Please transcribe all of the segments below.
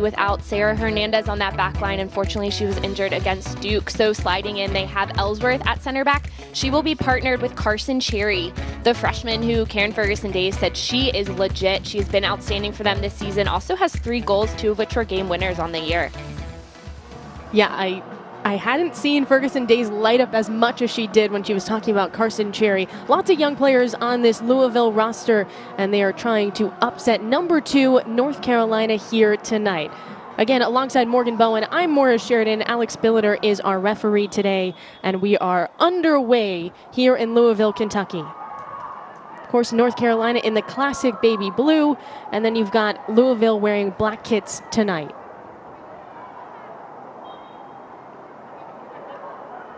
without Sarah Hernandez on that back line. Unfortunately, she was injured against Duke. So sliding in, they have Ellsworth at center back. She will be partnered with Carson Cherry, the freshman who Karen Ferguson-Days said she is legit. She's been outstanding for them this season. Also has 3 goals, 2 of which were game winners on the year. Yeah, I hadn't seen Ferguson-Days light up as much as she did when she was talking about Carson Cherry. Lots of young players on this Louisville roster, and they are trying to upset number 2 North Carolina here tonight. Again, alongside Morgan Bowen, I'm Morris Sheridan. Alex Billiter is our referee today, and we are underway here in Louisville, Kentucky. Of course, North Carolina in the classic baby blue, and then you've got Louisville wearing black kits tonight.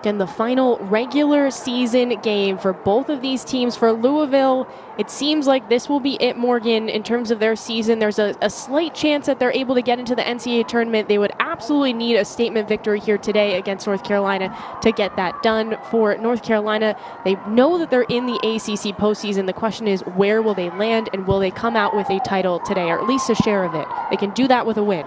And the final regular season game for both of these teams. For Louisville, it seems like this will be it, Morgan, in terms of their season. There's a slight chance that they're able to get into the NCAA tournament. They would absolutely need a statement victory here today against North Carolina to get that done. For North Carolina, they know that they're in the ACC postseason. The question is, where will they land, and will they come out with a title today, or at least a share of it? They can do that with a win.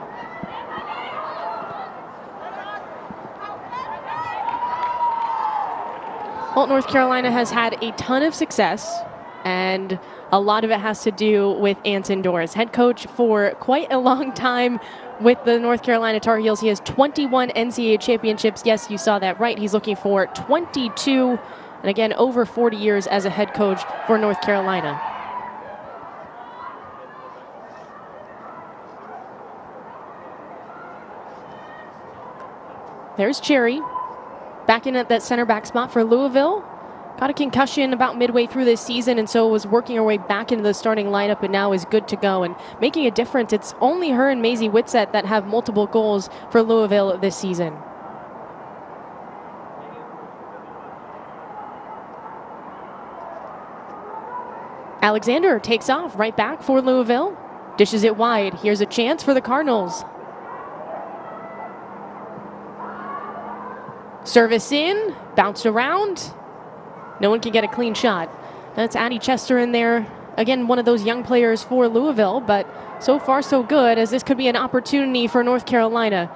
Well, North Carolina has had a ton of success, and a lot of it has to do with Anson Dorris, head coach for quite a long time with the North Carolina Tar Heels. He has 21 NCAA championships. Yes, you saw that right. He's looking for 22, and again, over 40 years as a head coach for North Carolina. There's Cherry. Back in at that center back spot for Louisville. Got a concussion about midway through this season, and so was working her way back into the starting lineup, and now is good to go and making a difference. It's only her and Maisie Whitsett that have multiple goals for Louisville this season. Alexander takes off right back for Louisville. Dishes it wide. Here's a chance for the Cardinals. Service in, bounced around. No one can get a clean shot. That's Addie Chester in there. Again, one of those young players for Louisville, but so far so good, as this could be an opportunity for North Carolina.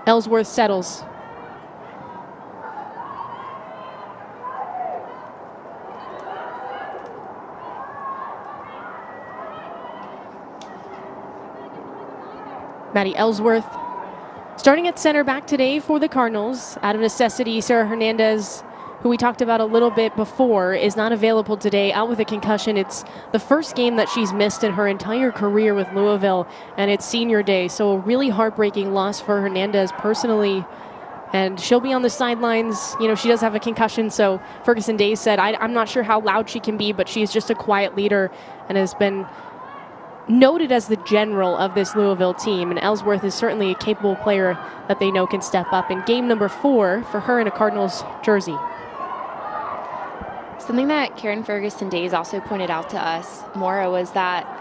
Ellsworth settles. Maddie Ellsworth starting at center back today for the Cardinals. Out of necessity, Sarah Hernandez, who we talked about a little bit before, is not available today, out with a concussion. It's the first game that she's missed in her entire career with Louisville, and it's senior day, so a really heartbreaking loss for Hernandez personally. And she'll be on the sidelines. You know, she does have a concussion, so Ferguson-Days said, I'm not sure how loud she can be, but she's just a quiet leader and has been noted as the general of this Louisville team, and Ellsworth is certainly a capable player that they know can step up in game number 4 for her in a Cardinals jersey. Something that Karen Ferguson-Days also pointed out to us, Maura, was that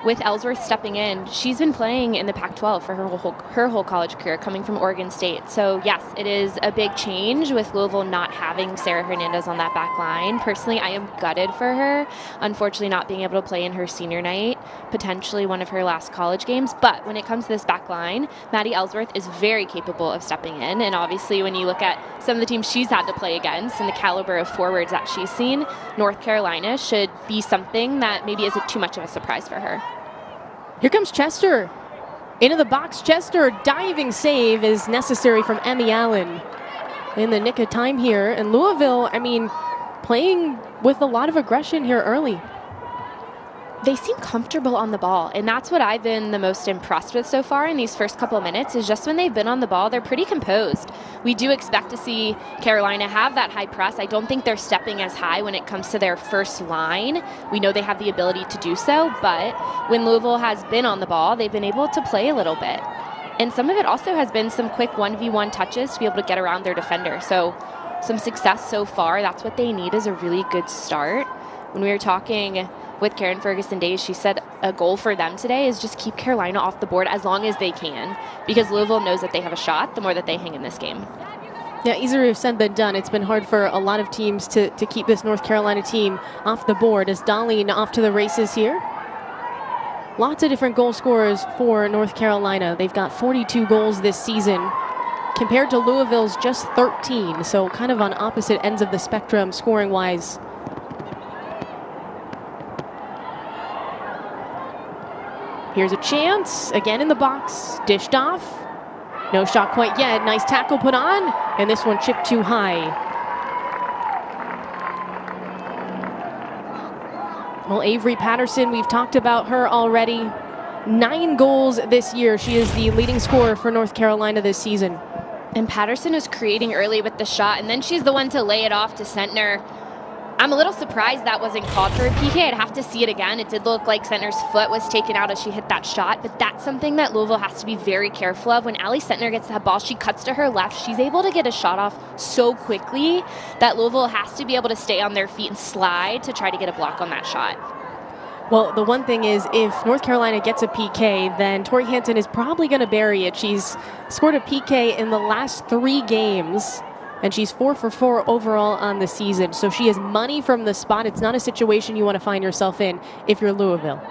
with Ellsworth stepping in, she's been playing in the Pac-12 for her whole college career, coming from Oregon State. So yes, it is a big change with Louisville not having Sarah Hernandez on that back line. Personally, I am gutted for her, unfortunately not being able to play in her senior night, potentially one of her last college games. But when it comes to this back line, Maddie Ellsworth is very capable of stepping in. And obviously when you look at some of the teams she's had to play against and the caliber of forwards that she's seen, North Carolina should be something that maybe isn't too much of a surprise for her. Here comes Chester. Into the box, Chester. Diving save is necessary from Emmy Allen in the nick of time here. And Louisville, I mean, playing with a lot of aggression here early. They seem comfortable on the ball, and that's what I've been the most impressed with so far in these first couple of minutes, is just when they've been on the ball, they're pretty composed. We do expect to see Carolina have that high press. I don't think they're stepping as high when it comes to their first line. We know they have the ability to do so, but when Louisville has been on the ball, they've been able to play a little bit. And some of it also has been some quick 1v1 touches to be able to get around their defender. So some success so far. That's what they need, is a really good start. When we were talking with Karen Ferguson-Days, she said a goal for them today is just keep Carolina off the board as long as they can, because Louisville knows that they have a shot the more that they hang in this game. Yeah, easier said than done. It's been hard for a lot of teams to keep this North Carolina team off the board. As Darlene off to the races here. Lots of different goal scorers for North Carolina. They've got 42 goals this season compared to Louisville's just 13. So kind of on opposite ends of the spectrum scoring-wise. Here's a chance. Again in the box. Dished off. No shot quite yet. Nice tackle put on. And this one chipped too high. Well, Avery Patterson, we've talked about her already. 9 goals this year. She is the leading scorer for North Carolina this season. And Patterson is creating early with the shot, and then she's the one to lay it off to Sentner. I'm a little surprised that wasn't called for a PK. I'd have to see it again. It did look like Sentner's foot was taken out as she hit that shot, but that's something that Louisville has to be very careful of. When Allie Sentner gets that ball, she cuts to her left. She's able to get a shot off so quickly that Louisville has to be able to stay on their feet and slide to try to get a block on that shot. Well, the one thing is, if North Carolina gets a PK, then Tori Hansen is probably going to bury it. She's scored a PK in the last 3 games, and she's 4 for 4 overall on the season. So she is money from the spot. It's not a situation you want to find yourself in if you're Louisville.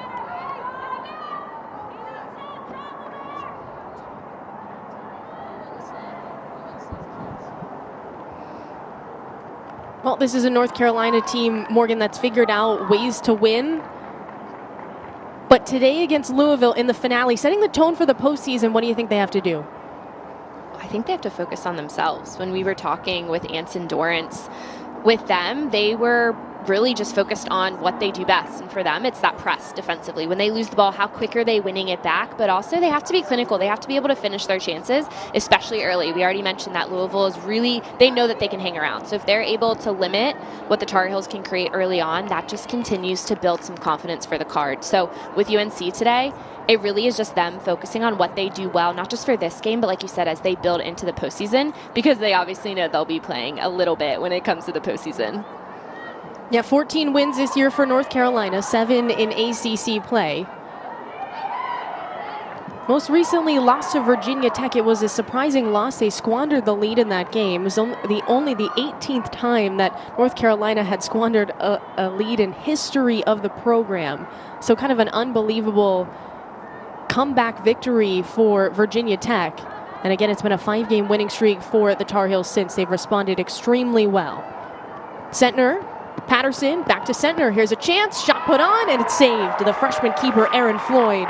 Well, this is a North Carolina team, Morgan, that's figured out ways to win. But today against Louisville in the finale, setting the tone for the postseason, what do you think they have to do? I think they have to focus on themselves. When we were talking with Anson Dorrance, with them, they were really just focused on what they do best. And for them, it's that press defensively. When they lose the ball, how quick are they winning it back? But also they have to be clinical. They have to be able to finish their chances, especially early. We already mentioned that Louisville is really, they know that they can hang around. So if they're able to limit what the Tar Heels can create early on, that just continues to build some confidence for the Cards. So with UNC today, it really is just them focusing on what they do well, not just for this game, but like you said, as they build into the postseason, because they obviously know they'll be playing a little bit when it comes to the postseason. Yeah, 14 wins this year for North Carolina, 7 in ACC play. Most recently lost to Virginia Tech. It was a surprising loss. They squandered the lead in that game. It was only the 18th time that North Carolina had squandered a lead in history of the program. So kind of an unbelievable comeback victory for Virginia Tech. And again, it's been a 5-game winning streak for the Tar Heels since. They've responded extremely well. Sentner, Patterson, back to Sentner. Here's a chance. Shot put on, and it's saved to the freshman keeper, Erin Floyd.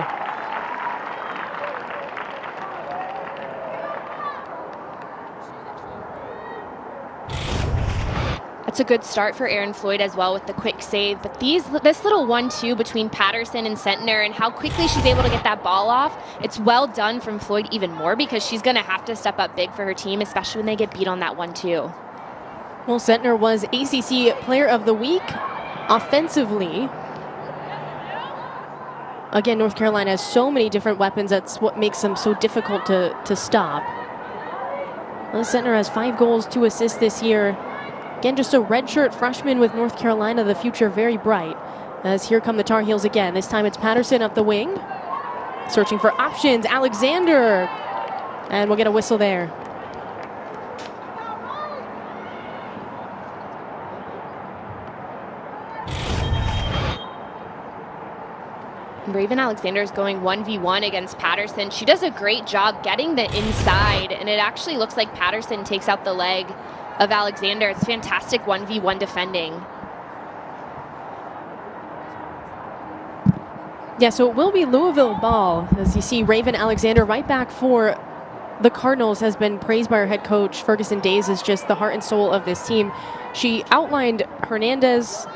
That's a good start for Erin Floyd as well with the quick save. But this little 1-2 between Patterson and Sentner and how quickly she's able to get that ball off, it's well done from Floyd even more because she's going to have to step up big for her team, especially when they get beat on that 1-2. Well, Sentner was ACC Player of the Week offensively. Again, North Carolina has so many different weapons. That's what makes them so difficult to stop. Well, Sentner has 5 goals, 2 assists this year. Again, just a redshirt freshman with North Carolina, the future very bright. As here come the Tar Heels again. This time it's Patterson up the wing. Searching for options, Alexander. And we'll get a whistle there. Raven Alexander is going 1v1 against Patterson. She does a great job getting the inside, and it actually looks like Patterson takes out the leg of Alexander. It's fantastic 1v1 defending. Yeah, so it will be Louisville ball. As you see, Raven Alexander right back for the Cardinals has been praised by our head coach. Ferguson Days is just the heart and soul of this team. She outlined Hernandez,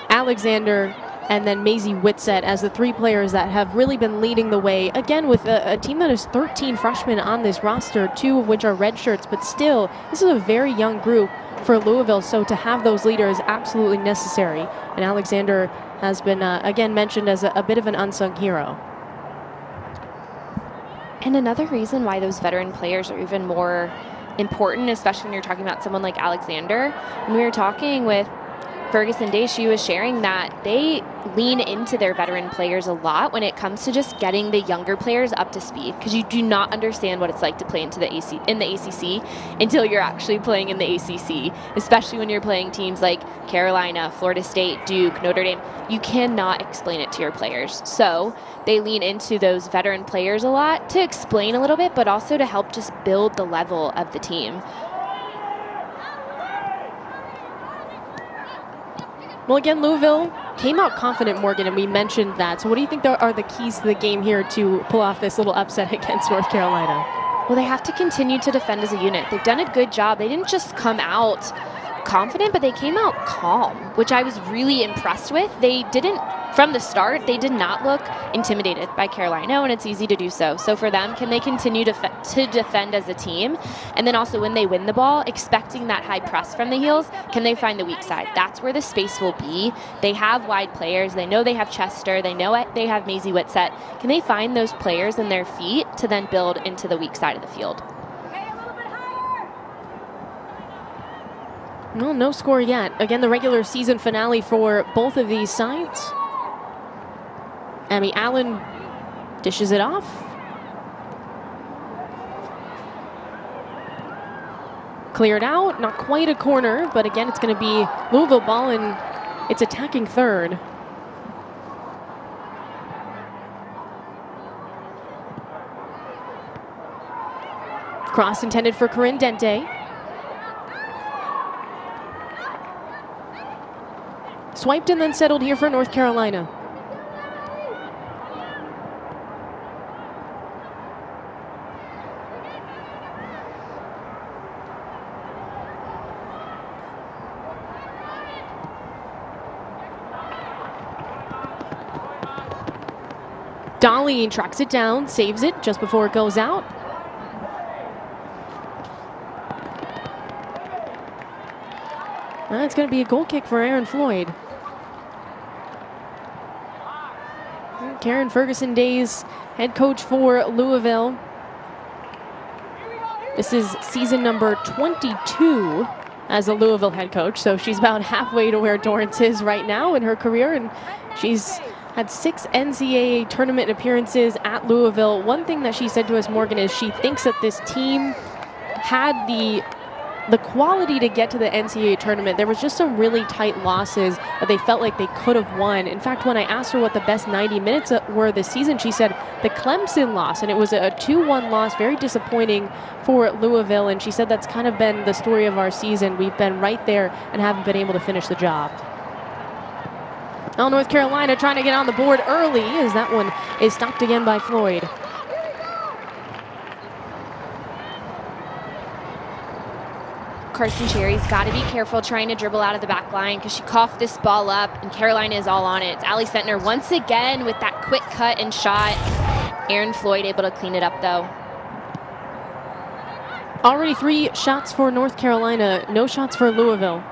Alexander, and then Maisie Whitsett as the 3 players that have really been leading the way. Again, with a team that has 13 freshmen on this roster, 2 of which are red shirts, but still, this is a very young group for Louisville, so to have those leaders is absolutely necessary. And Alexander has been, again, mentioned as a bit of an unsung hero. And another reason why those veteran players are even more important, especially when you're talking about someone like Alexander, when we were talking with Ferguson Day, she was sharing that they lean into their veteran players a lot when it comes to just getting the younger players up to speed, because you do not understand what it's like to play in the ACC until you're actually playing in the ACC, especially when you're playing teams like Carolina, Florida State, Duke, Notre Dame. You cannot explain it to your players. So they lean into those veteran players a lot to explain a little bit, but also to help just build the level of the team. Well, again, Louisville came out confident, Morgan, and we mentioned that. So what do you think are the keys to the game here to pull off this little upset against North Carolina? Well, they have to continue to defend as a unit. They've done a good job. They didn't just come out confident, but they came out calm, which I was really impressed with. They didn't, from the start, they did not look intimidated by Carolina, and it's easy to do so. So for them, can they continue to defend as a team? And then also when they win the ball, expecting that high press from the heels, can they find the weak side? That's where the space will be. They have wide players. They know they have Chester. They know they have Maisie Whitsett. Can they find those players and their feet to then build into the weak side of the field? Well, no score yet. Again, the regular season finale for both of these sides. Amy Allen dishes it off. Cleared out, not quite a corner, but again, it's going to be Louisville ball, and it's attacking third. Cross intended for Corinne Dente. Swiped and then settled here for North Carolina. Dolly tracks it down, saves it just before it goes out. It's going to be a goal kick for Erin Floyd. Karen Ferguson Days, head coach for Louisville. This is season number 22 as a Louisville head coach, so she's about halfway to where Dorrance is right now in her career, and she's had 6 NCAA tournament appearances at Louisville. One thing that she said to us, Morgan, is she thinks that this team had the quality to get to the NCAA tournament. There was just some really tight losses that they felt like they could have won. In fact, when I asked her what the best 90 minutes were this season, she said the Clemson loss, and it was a 2-1 loss, very disappointing for Louisville, and she said that's kind of been the story of our season. We've been right there and haven't been able to finish the job. Now North Carolina trying to get on the board early as that one is stopped again by Floyd. Carson Cherry's got to be careful trying to dribble out of the back line because she coughed this ball up, and Carolina is all on it. It's Allie Sentner once again with that quick cut and shot. Erin Floyd able to clean it up, though. Already 3 shots for North Carolina, no shots for Louisville.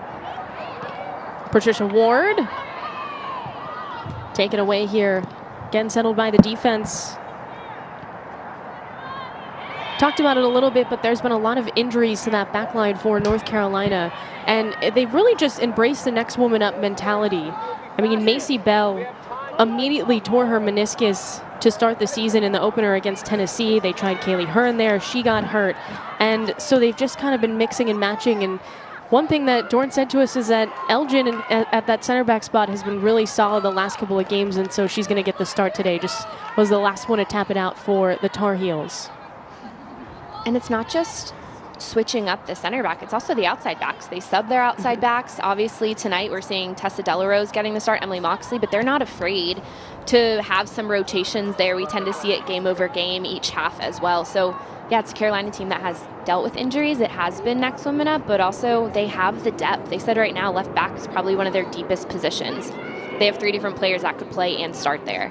Patricia Ward. Take it away here. Again, settled by the defense. Talked about it a little bit, but there's been a lot of injuries to that back line for North Carolina, and they've really just embraced the next woman up mentality. I mean, Macy Bell immediately tore her meniscus to start the season in the opener against Tennessee. They tried Kaylee Hearn there. She got hurt. And so they've just kind of been mixing and matching. And one thing that Dorn said to us is that Elgin at that center back spot has been really solid the last couple of games, and so she's going to get the start today. Just was the last one to tap it out for the Tar Heels. And it's not just switching up the center back, it's also the outside backs. They sub their outside backs. Obviously tonight we're seeing Tessa Delarose getting the start, Emily Moxley, but they're not afraid to have some rotations there. We tend to see it game over game each half as well. So yeah, it's a Carolina team that has dealt with injuries. It has been next woman up, but also they have the depth. They said right now left back is probably one of their deepest positions. They have 3 different players that could play and start there.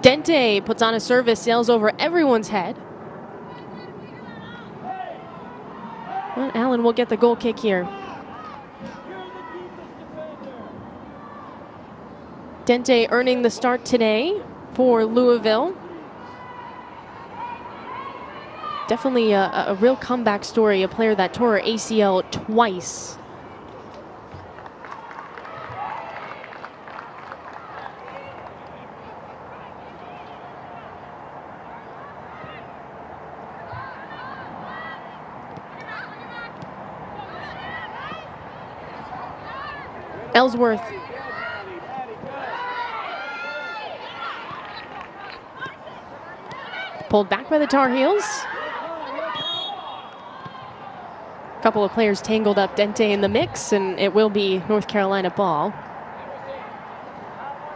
Dente puts on a service, sails over everyone's head. Well, Allen will get the goal kick here. Dente earning the start today for Louisville. Definitely a real comeback story, a player that tore her ACL twice. Ellsworth. Pulled back by the Tar Heels. A couple of players tangled up. Dente in the mix, and it will be North Carolina ball.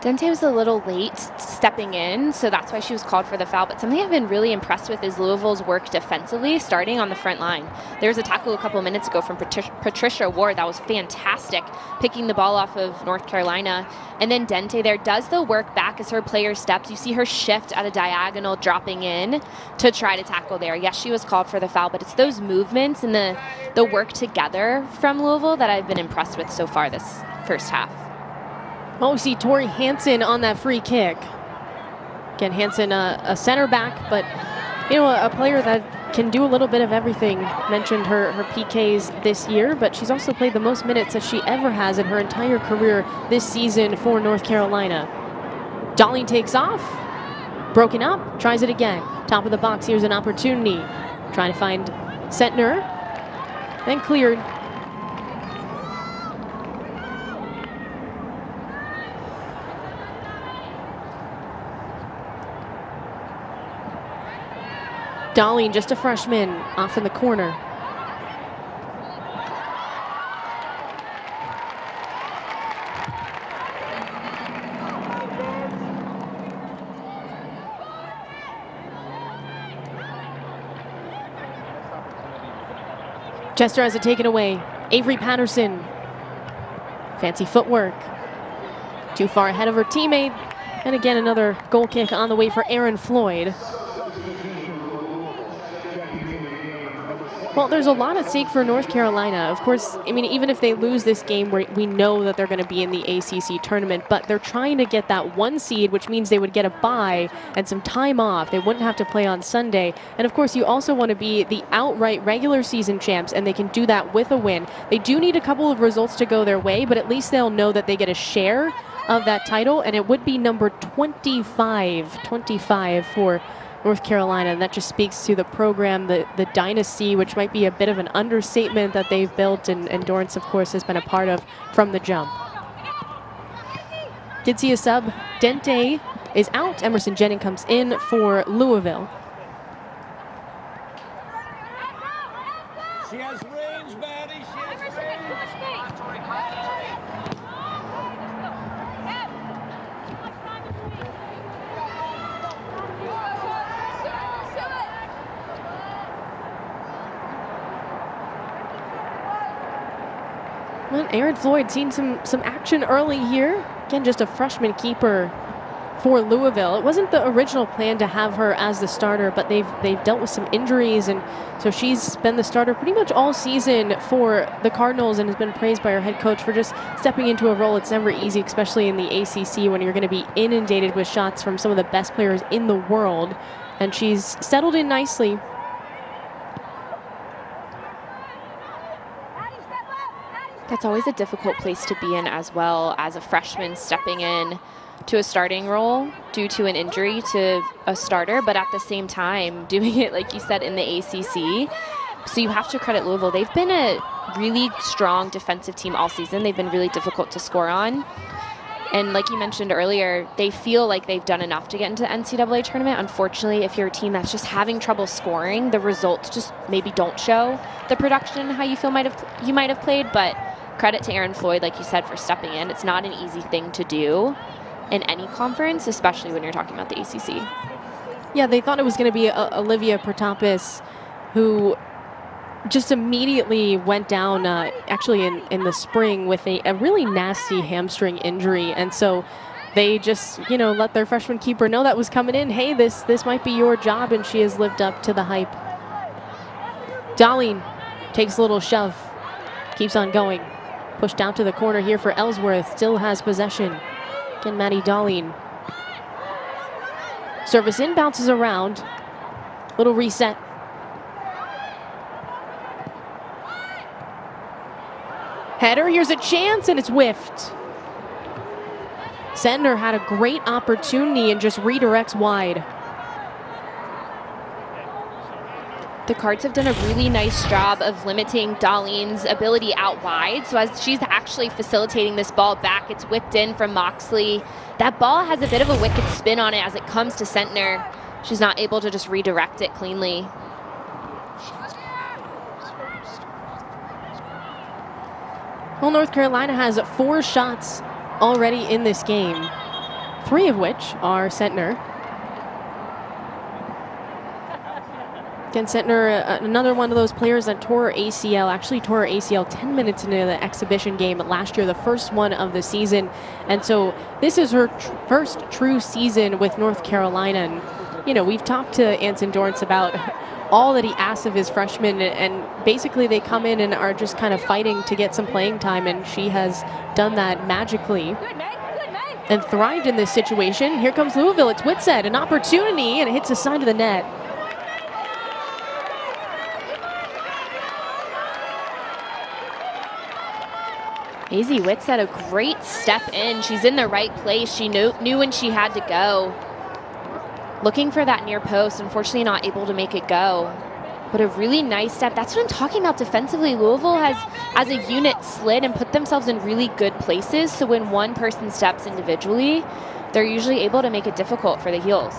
Dente was a little late stepping in, so that's why she was called for the foul. But something I've been really impressed with is Louisville's work defensively, starting on the front line. There was a tackle a couple minutes ago from Patricia Ward that was fantastic, picking the ball off of North Carolina. And then Dente there does the work back as her player steps. You see her shift at a diagonal, dropping in to try to tackle there. Yes, she was called for the foul, but it's those movements and the work together from Louisville that I've been impressed with so far this first half. Well, we see Tori Hansen on that free kick. Again, Hansen, a center back, but a player that can do a little bit of everything. Mentioned her PKs this year, but she's also played the most minutes that she ever has in her entire career this season for North Carolina. Darling takes off, broken up, tries it again. Top of the box, here's an opportunity. Trying to find Sentner, then cleared. Darling, just a freshman, off in the corner. Chester has it taken away. Avery Patterson. Fancy footwork. Too far ahead of her teammate. And again, another goal kick on the way for Erin Floyd. Well, there's a lot at stake for North Carolina. Of course, even if they lose this game, we know that they're going to be in the ACC tournament, but they're trying to get that 1 seed, which means they would get a bye and some time off. They wouldn't have to play on Sunday. And of course, you also want to be the outright regular season champs, and they can do that with a win. They do need a couple of results to go their way, but at least they'll know that they get a share of that title, and it would be number 25 for North Carolina, and that just speaks to the program, the dynasty, which might be a bit of an understatement that they've built, and Dorrance, of course, has been a part of from the jump. Did see a sub. Dente is out. Emerson Jennings comes in for Louisville. She has range, Maddie. She has range. Well, Erin Floyd seen some action early here. Again, just a freshman keeper for Louisville. It wasn't the original plan to have her as the starter, but they've dealt with some injuries, and so she's been the starter pretty much all season for the Cardinals and has been praised by her head coach for just stepping into a role. It's never easy, especially in the ACC, when you're going to be inundated with shots from some of the best players in the world, and she's settled in nicely. That's always a difficult place to be in as well, as a freshman stepping in to a starting role due to an injury to a starter, but at the same time doing it, like you said, in the ACC. So you have to credit Louisville. They've been a really strong defensive team all season. They've been really difficult to score on. And like you mentioned earlier, they feel like they've done enough to get into the NCAA tournament. Unfortunately, if you're a team that's just having trouble scoring, the results just maybe don't show the production how you feel you might have played. But credit to Erin Floyd, like you said, for stepping in. It's not an easy thing to do in any conference, especially when you're talking about the ACC. Yeah, they thought it was going to be Olivia Protopis, who just immediately went down actually in the spring with a really nasty hamstring injury. And so they just, let their freshman keeper know that was coming in. Hey, this might be your job, and she has lived up to the hype. Darling takes a little shove, keeps on going. Pushed out to the corner here for Ellsworth, still has possession. Again, Maddie Darling. Service in, bounces around. Little reset. Header, here's a chance, and it's whiffed. Sentner had a great opportunity and just redirects wide. The Cards have done a really nice job of limiting Darlene's ability out wide. So as she's actually facilitating this ball back. It's whipped in from Moxley. That ball has a bit of a wicked spin on it as it comes to Sentner. She's not able to just redirect it cleanly. Well, North Carolina has 4 shots already in this game, 3 of which are Sentner. Again, Sentner, another one of those players that tore her ACL, actually tore her ACL 10 minutes into the exhibition game last year, the first one of the season. And so this is her first true season with North Carolina. And, you know, we've talked to Anson Dorrance about all that he asks of his freshmen, and basically they come in and are just kind of fighting to get some playing time, and she has done that magically and thrived in this situation. Here comes Louisville. It's Whitsett, an opportunity, and it hits the side of the net. Maisie Whitsett, a great step in. She's in the right place. She knew when she had to go. Looking for that near post, unfortunately not able to make it go. But a really nice step. That's what I'm talking about defensively. Louisville has, as a unit, slid and put themselves in really good places. So when one person steps individually, they're usually able to make it difficult for the Heels.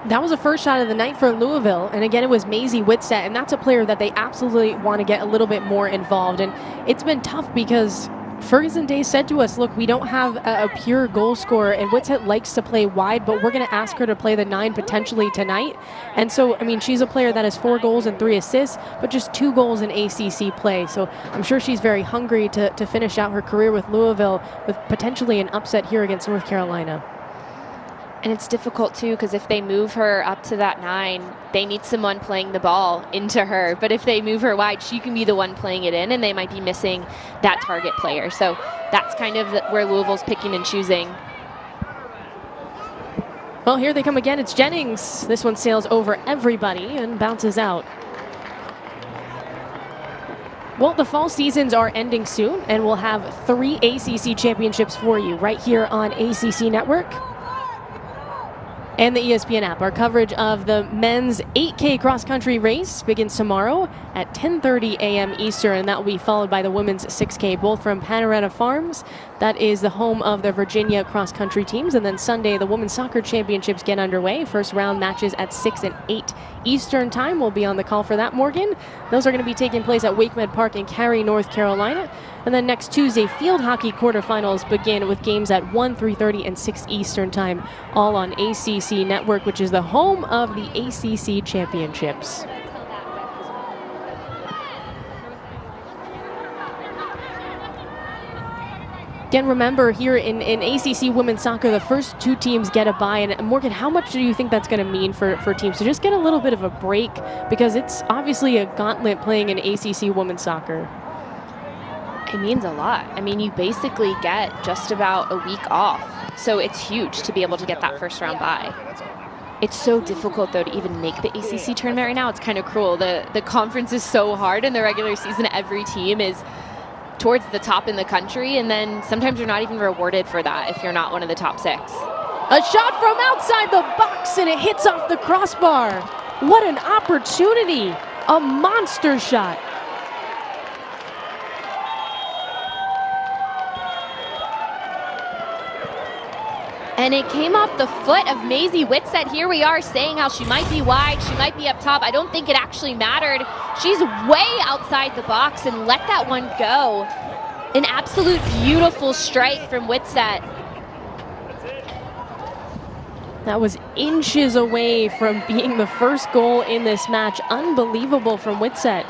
That was the first shot of the night for Louisville, and again, it was Maisie Whitsett, and that's a player that they absolutely want to get a little bit more involved. And it's been tough because Ferguson Day said to us, look, we don't have a pure goal scorer, and Whitsett likes to play wide, but we're going to ask her to play the 9 potentially tonight. And so, I mean, she's a player that has 4 goals and 3 assists, but just 2 goals in ACC play. So I'm sure she's very hungry to finish out her career with Louisville with potentially an upset here against North Carolina. And it's difficult, too, because if they move her up to that 9, they need someone playing the ball into her. But if they move her wide, she can be the one playing it in, and they might be missing that target player. So that's kind of where Louisville's picking and choosing. Well, here they come again. It's Jennings. This one sails over everybody and bounces out. Well, the fall seasons are ending soon, and we'll have 3 ACC championships for you right here on ACC Network and the ESPN app. Our coverage of the men's 8K cross-country race begins tomorrow at 10:30 a.m. Eastern, and that will be followed by the women's 6K, both from Panorama Farms. That is the home of the Virginia cross-country teams. And then Sunday, the women's soccer championships get underway. First round matches at 6 and 8 Eastern time. We'll be on the call for that, Morgan. Those are going to be taking place at WakeMed Park in Cary, North Carolina. And then next Tuesday, field hockey quarterfinals begin with games at 1, 3:30, and 6 Eastern time, all on ACC Network, which is the home of the ACC championships. Again, remember here in ACC women's soccer, the first 2 teams get a bye. And Morgan, how much do you think that's going to mean for teams to just get a little bit of a break? Because it's obviously a gauntlet playing in ACC women's soccer. It means a lot. I mean, you basically get just about a week off. So it's huge to be able to get that first round bye. It's so difficult, though, to even make the ACC tournament right now. It's kind of cruel. The conference is so hard in the regular season. Every team is towards the top in the country, and then sometimes you're not even rewarded for that if you're not one of the top 6. A shot from outside the box, and it hits off the crossbar. What an opportunity. A monster shot. And it came off the foot of Maisie Whitsett. Here we are saying how she might be wide, she might be up top. I don't think it actually mattered. She's way outside the box and let that one go. An absolute beautiful strike from Whitsett. That was inches away from being the first goal in this match. Unbelievable from Whitsett.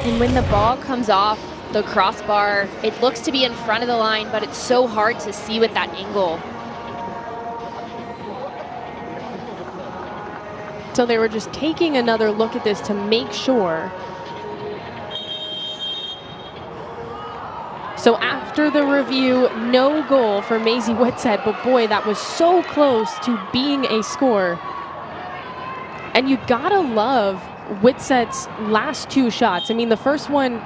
And when the ball comes off the crossbar, it looks to be in front of the line, but it's so hard to see with that angle. So they were just taking another look at this to make sure. So after the review, no goal for Maisie Whitsett, but boy, that was so close to being a score. And you gotta love Whitsett's last 2 shots. I mean, the first one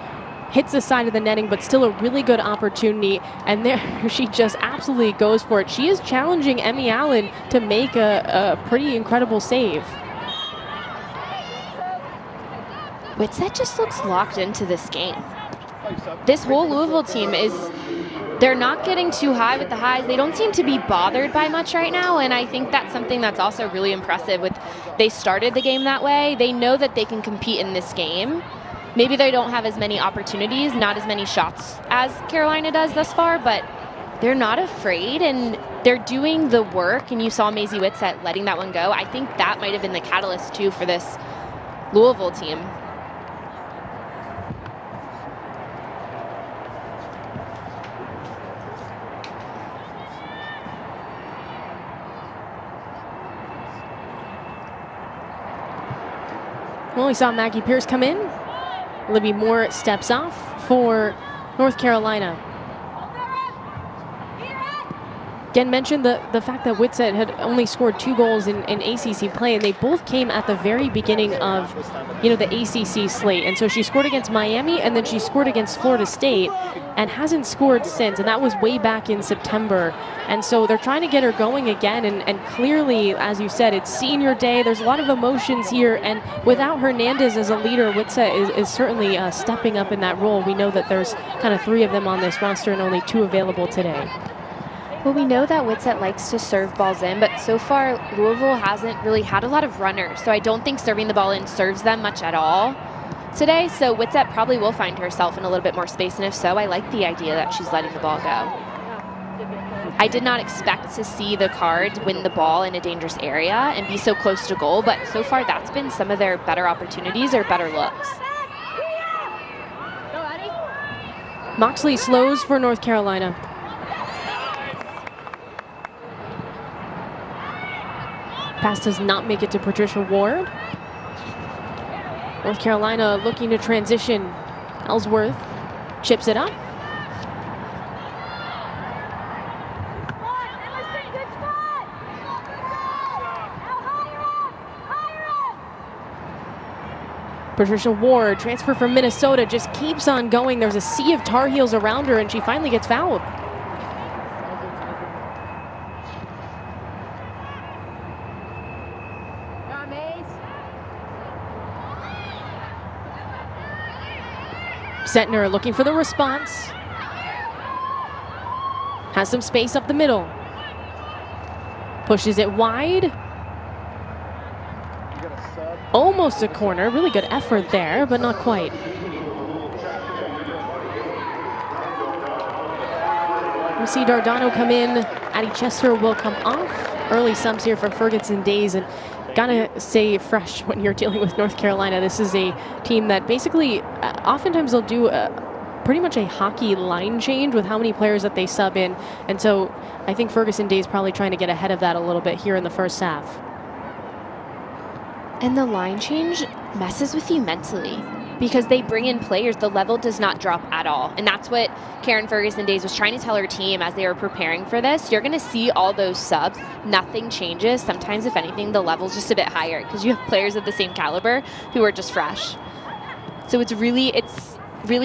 hits the side of the netting, but still a really good opportunity. And there she just absolutely goes for it. She is challenging Emmy Allen to make a pretty incredible save. Whitsett just looks locked into this game. This whole Louisville team they're not getting too high with the highs. They don't seem to be bothered by much right now, and I think that's something that's also really impressive. They started the game that way. They know that they can compete in this game. Maybe they don't have as many opportunities, not as many shots as Carolina does thus far, but they're not afraid, and they're doing the work, and you saw Maisie Whitsett letting that one go. I think that might have been the catalyst, too, for this Louisville team. Well, we saw Maggie Pierce come in. Libby Moore steps off for North Carolina. Again, mentioned the fact that Whitsett had only scored 2 goals in ACC play, and they both came at the very beginning of, the ACC slate. And so she scored against Miami, and then she scored against Florida State, and hasn't scored since. And that was way back in September. And so they're trying to get her going again. And clearly, as you said, it's senior day. There's a lot of emotions here. And without Hernandez as a leader, Whitsett is certainly stepping up in that role. We know that there's kind of 3 of them on this roster and only 2 available today. Well, we know that Whitsett likes to serve balls in, but so far Louisville hasn't really had a lot of runners, so I don't think serving the ball in serves them much at all today. So Whitsett probably will find herself in a little bit more space, and if so, I like the idea that she's letting the ball go. I did not expect to see the Cards win the ball in a dangerous area and be so close to goal, but so far that's been some of their better opportunities or better looks. Moxley slows for North Carolina. Pass does not make it to Patricia Ward. North Carolina looking to transition. Ellsworth chips it up. Patricia Ward, transfer from Minnesota, just keeps on going. There's a sea of Tar Heels around her, and she finally gets fouled. Setner looking for the response. Has some space up the middle. Pushes it wide. Almost a corner. Really good effort there, but not quite. We see Dardano come in. Addie Chester will come off. Early subs here for Ferguson Days, and gotta stay fresh when you're dealing with North Carolina. This is a team that basically, oftentimes they'll do pretty much a hockey line change with how many players that they sub in. And so I think Ferguson Day is probably trying to get ahead of that a little bit here in the first half. And the line change messes with you mentally because they bring in players. The level does not drop at all. And that's what Karen Ferguson Days was trying to tell her team as they were preparing for this. You're going to see all those subs. Nothing changes. Sometimes, if anything, the level's just a bit higher because you have players of the same caliber who are just fresh. So it's really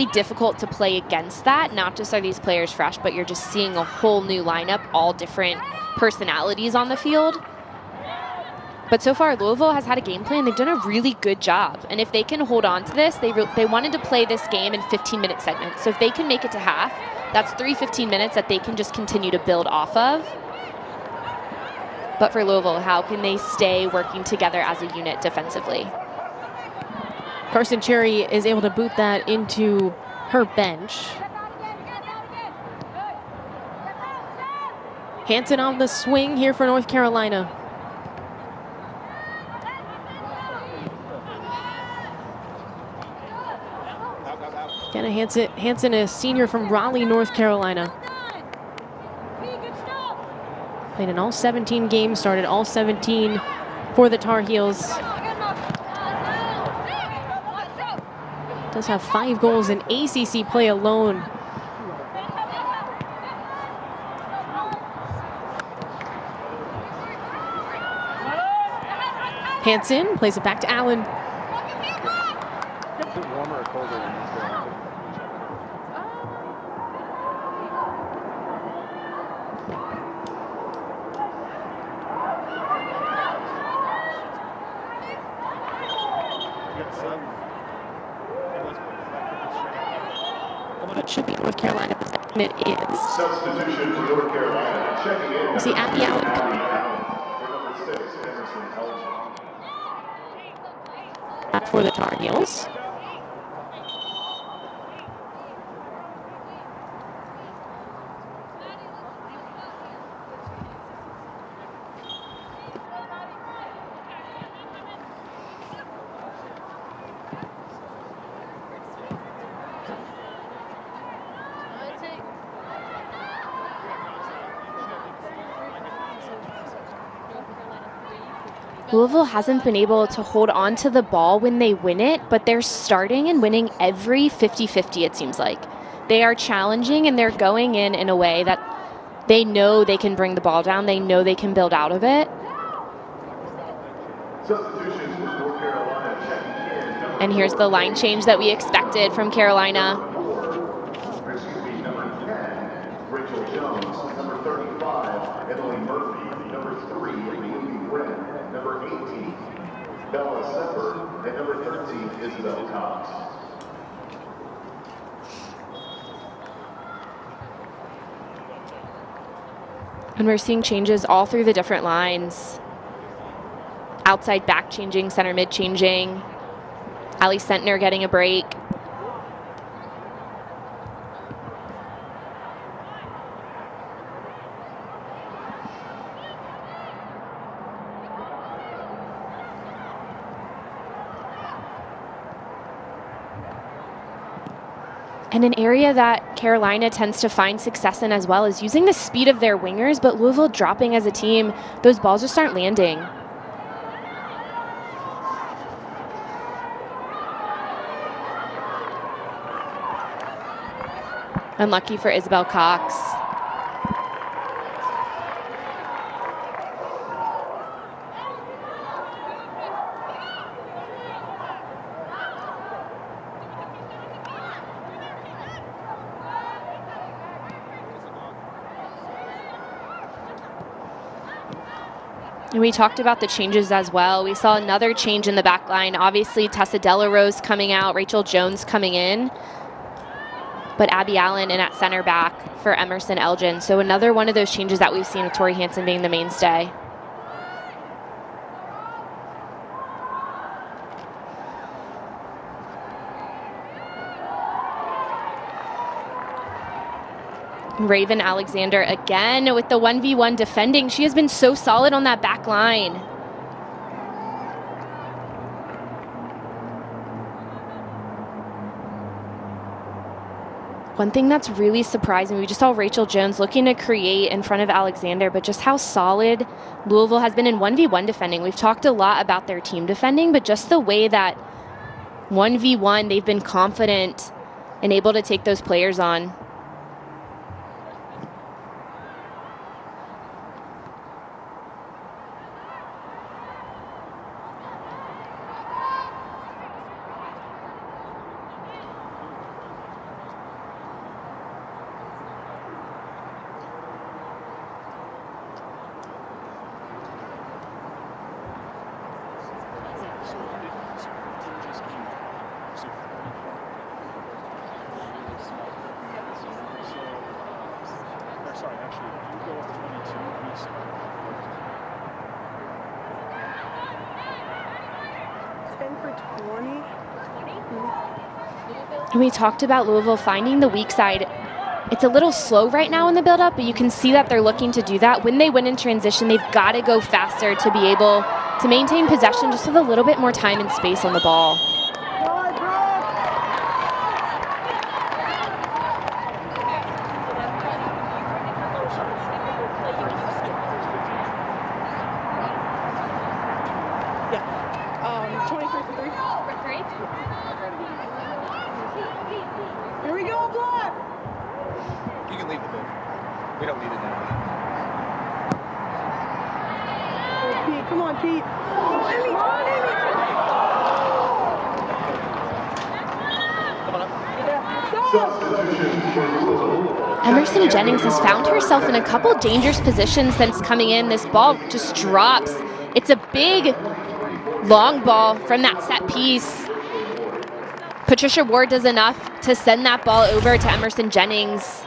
difficult to play against that. Not just are these players fresh, but you're just seeing a whole new lineup, all different personalities on the field. But so far, Louisville has had a game plan. They've done a really good job. And if they can hold on to this, they wanted to play this game in 15-minute segments. So if they can make it to half, that's 3 15 minutes that they can just continue to build off of. But for Louisville, how can they stay working together as a unit defensively? Carson Cherry is able to boot that into her bench. Hanson on the swing here for North Carolina. Kenna Hanson, a senior from Raleigh, North Carolina. Played in all 17 games, started all 17 for the Tar Heels. Does have 5 goals in ACC play alone. Hanson plays it back to Allen. should be North Carolina. It is. Substitution for North Carolina. Checking in. You see Abby Allen. Number 6, Emerson Elgin. For the Tar Heels. Louisville hasn't been able to hold on to the ball when they win it, but they're starting and winning every 50-50, it seems like. They are challenging and they're going in a way that they know they can bring the ball down. They know they can build out of it. And here's the line change that we expected from Carolina. Rachel Jones, number 35, Emily Murphy, number 3, Naomi Wren, number 18, Bella Sepper, and number 13, Isabel Cox. And we're seeing changes all through the different lines. Outside back changing, center mid changing. Allie Sentner getting a break. And an area that Carolina tends to find success in as well is using the speed of their wingers, but Louisville dropping as a team, those balls just aren't landing. Unlucky for Isabel Cox. And we talked about the changes as well. We saw another change in the back line. Obviously, Tessa Delarose coming out, Rachel Jones coming in. But Abby Allen in at center back for Emerson Elgin. So another one of those changes that we've seen with Tori Hansen being the mainstay. Raven Alexander again with the 1v1 defending. She has been so solid on that back line. One thing that's really surprising, we just saw Rachel Jones looking to create in front of Alexander, but just how solid Louisville has been in 1v1 defending. We've talked a lot about their team defending, but just the way that 1v1, they've been confident and able to take those players on. And we talked about Louisville finding the weak side. It's a little slow right now in the build-up, but you can see that they're looking to do that. When they win in transition, they've got to go faster to be able to maintain possession just with a little bit more time and space on the ball. Emerson Jennings has found herself in a couple dangerous positions since coming in. This ball just drops. It's a big, long ball from that set piece. Patricia Ward does enough to send that ball over to Emerson Jennings.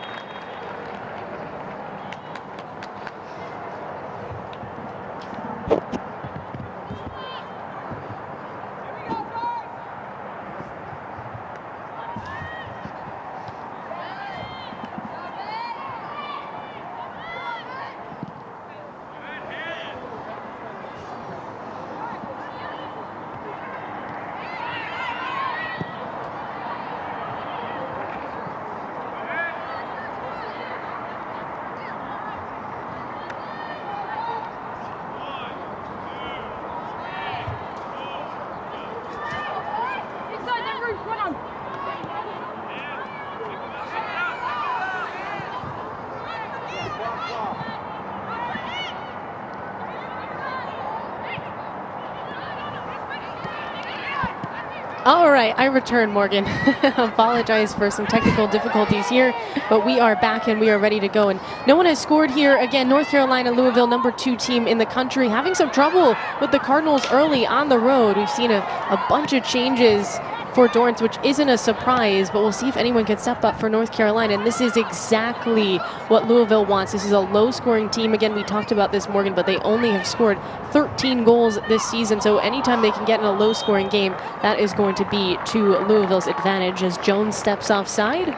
All right, I return, Morgan. Apologize for some technical difficulties here, but we are back and we are ready to go. And no one has scored here. Again, North Carolina, Louisville, number 2 team in the country, having some trouble with the Cardinals early on the road. We've seen a bunch of changes for Dorrance, which isn't a surprise, but we'll see if anyone can step up for North Carolina. And this is exactly what Louisville wants. This is a low-scoring team. Again, we talked about this, Morgan, but they only have scored 13 goals this season. So anytime they can get in a low-scoring game, that is going to be to Louisville's advantage as Jones steps offside.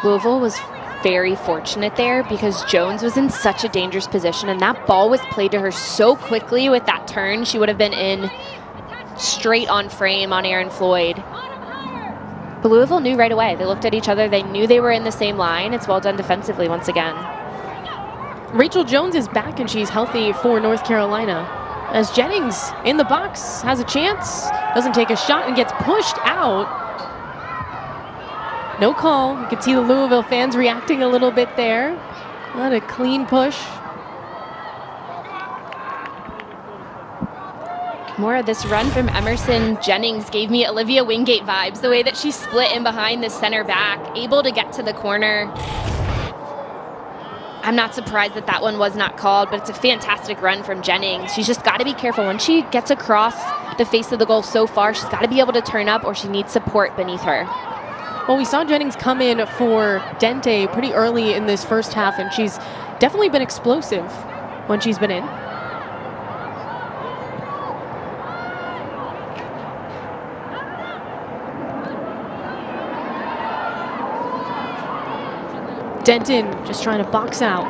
Louisville was very fortunate there because Jones was in such a dangerous position, and that ball was played to her so quickly with that turn. She would have been in straight on frame on Aaron Floyd. But Louisville knew right away. They looked at each other. They knew they were in the same line. It's well done defensively once again. Rachel Jones is back, and she's healthy for North Carolina. As Jennings in the box has a chance, doesn't take a shot and gets pushed out. No call. You can see the Louisville fans reacting a little bit there. Not a clean push. More of this run from Emerson Jennings gave me Olivia Wingate vibes. The way that she split in behind the center back, able to get to the corner. I'm not surprised that that one was not called, but it's a fantastic run from Jennings. She's just got to be careful. When she gets across the face of the goal so far, she's got to be able to turn up or she needs support beneath her. Well, we saw Jennings come in for Dente pretty early in this first half, and she's definitely been explosive when she's been in. Denton just trying to box out.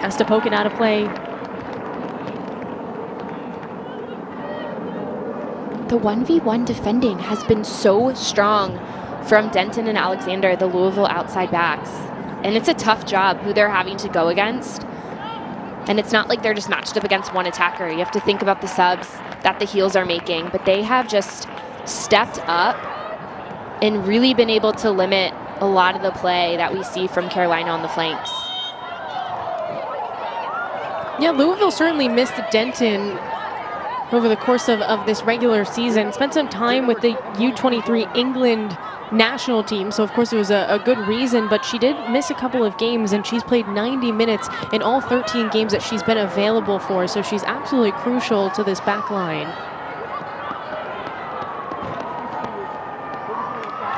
Has to poke it out of play. The 1v1 defending has been so strong from Denton and Alexander, the Louisville outside backs. And it's a tough job who they're having to go against. And it's not like they're just matched up against one attacker. You have to think about the subs that the heels are making. But they have just stepped up and really been able to limit a lot of the play that we see from Carolina on the flanks. Yeah, Louisville certainly missed Denton over the course of this regular season. Spent some time with the U23 England national team, so of course it was a good reason, but she did miss a couple of games, and she's played 90 minutes in all 13 games that she's been available for, so she's absolutely crucial to this back line.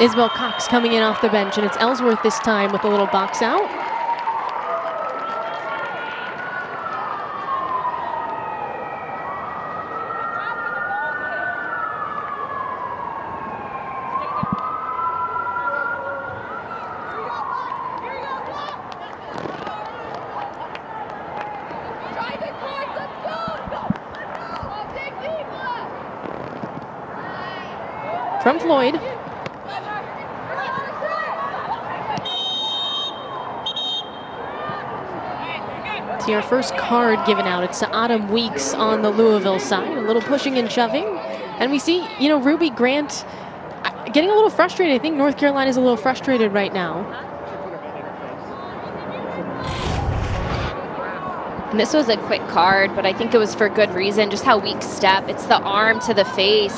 Isabel Cox coming in off the bench, and it's Ellsworth this time with a little box out. From Floyd. See our first card given out. It's to Autumn Weeks on the Louisville side. A little pushing and shoving. And we see, Ruby Grant getting a little frustrated. I think North Carolina's a little frustrated right now. And this was a quick card, but I think it was for good reason. Just how Weeks step. It's the arm to the face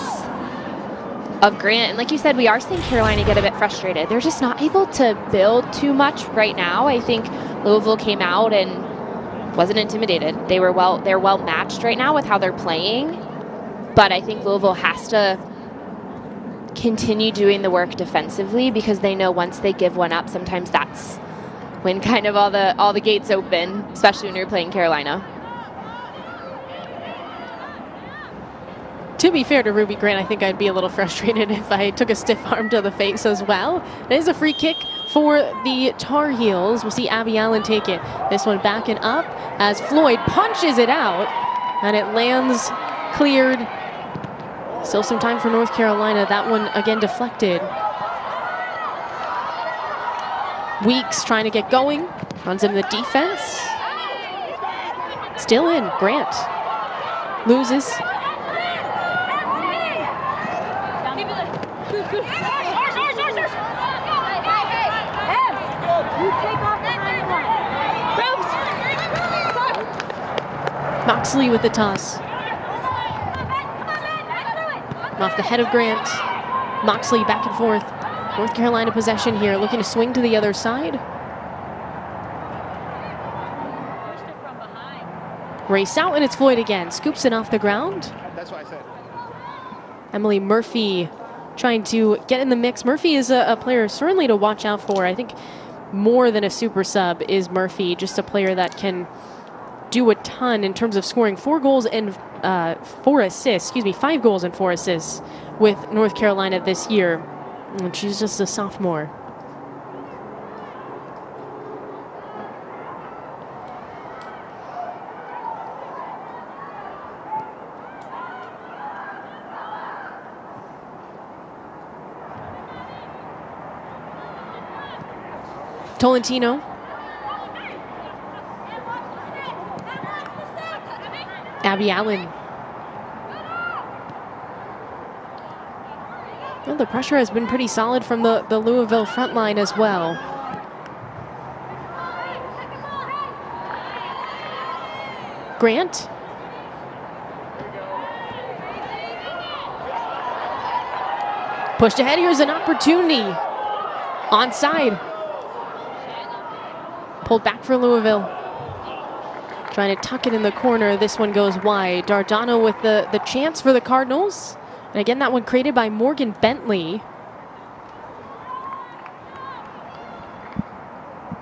of Grant. And like you said, we are seeing Carolina get a bit frustrated. They're just not able to build too much right now. I think Louisville came out and wasn't intimidated. They're well matched right now with how they're playing. But I think Louisville has to continue doing the work defensively, because they know once they give one up, sometimes that's when kind of all the gates open, especially when you're playing Carolina. To be fair to Ruby Grant, I think I'd be a little frustrated if I took a stiff arm to the face as well. It is a free kick for the Tar Heels. We'll see Abby Allen take it. This one backing up as Floyd punches it out, and it lands cleared. Still some time for North Carolina. That one again deflected. Weeks trying to get going. Runs into the defense. Still in. Grant loses. Moxley with the toss. Off the head of Grant. Moxley back and forth. North Carolina possession here, looking to swing to the other side. Race out, and it's Floyd again. Scoops it off the ground. That's what I said. Emily Murphy trying to get in the mix. Murphy is a player certainly to watch out for. I think more than a super sub is Murphy, just a player that can do a ton in terms of scoring 4 goals and 4 assists, 5 goals and 4 assists with North Carolina this year. And she's just a sophomore. Tolentino. Abby Allen. Well, the pressure has been pretty solid from the Louisville front line as well. Grant. Pushed ahead. Here's an opportunity. Onside. Pulled back for Louisville. Trying to tuck it in the corner. This one goes wide. Dardano with the chance for the Cardinals. And again, that one created by Morgan Bentley.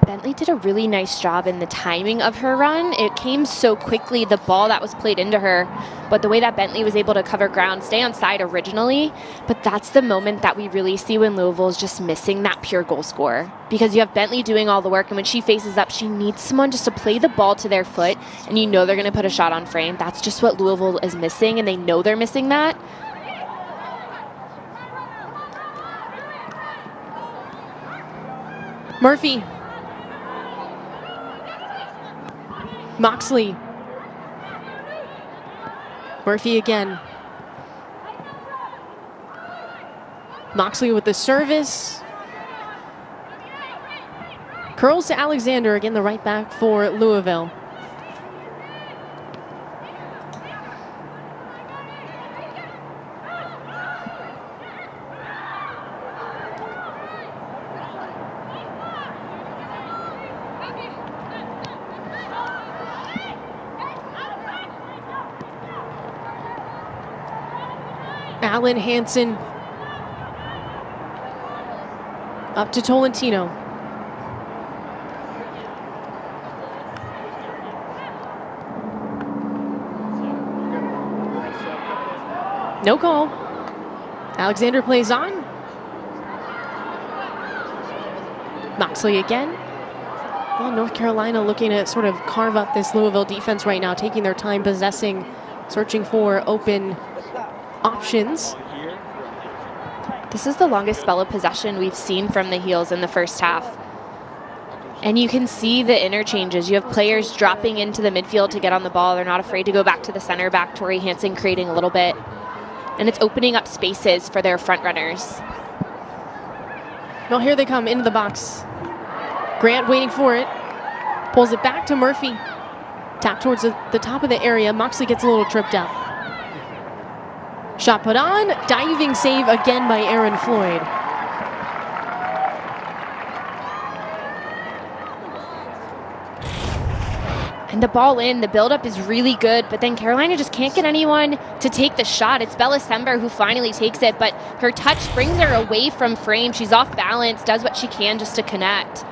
Bentley did a really nice job in the timing of her run. It came so quickly, the ball that was played into her, but the way that Bentley was able to cover ground, stay on side originally, but that's the moment that we really see when Louisville is just missing that pure goal scorer. Because you have Bentley doing all the work, and when she faces up, she needs someone just to play the ball to their foot, and you know they're going to put a shot on frame. That's just what Louisville is missing, and they know they're missing that. Murphy. Moxley. Murphy again. Moxley with the service. Curls to Alexander, again the right back for Louisville. Allen Hansen up to Tolentino. No call. Alexander plays on. Moxley again. Well, North Carolina looking to sort of carve up this Louisville defense right now, taking their time possessing, searching for open options. This is the longest spell of possession we've seen from the Heels in the first half. And you can see the interchanges. You have players dropping into the midfield to get on the ball. They're not afraid to go back to the center back. Tori Hansen creating a little bit. And it's opening up spaces for their front runners. Well, here they come into the box. Grant waiting for it. Pulls it back to Murphy. Tap towards the top of the area. Moxley gets a little tripped up. Shot put on. Diving save again by Erin Floyd. And the ball in, the buildup is really good, but then Carolina just can't get anyone to take the shot. It's Bella Sember who finally takes it, but her touch brings her away from frame. She's off balance, does what she can just to connect.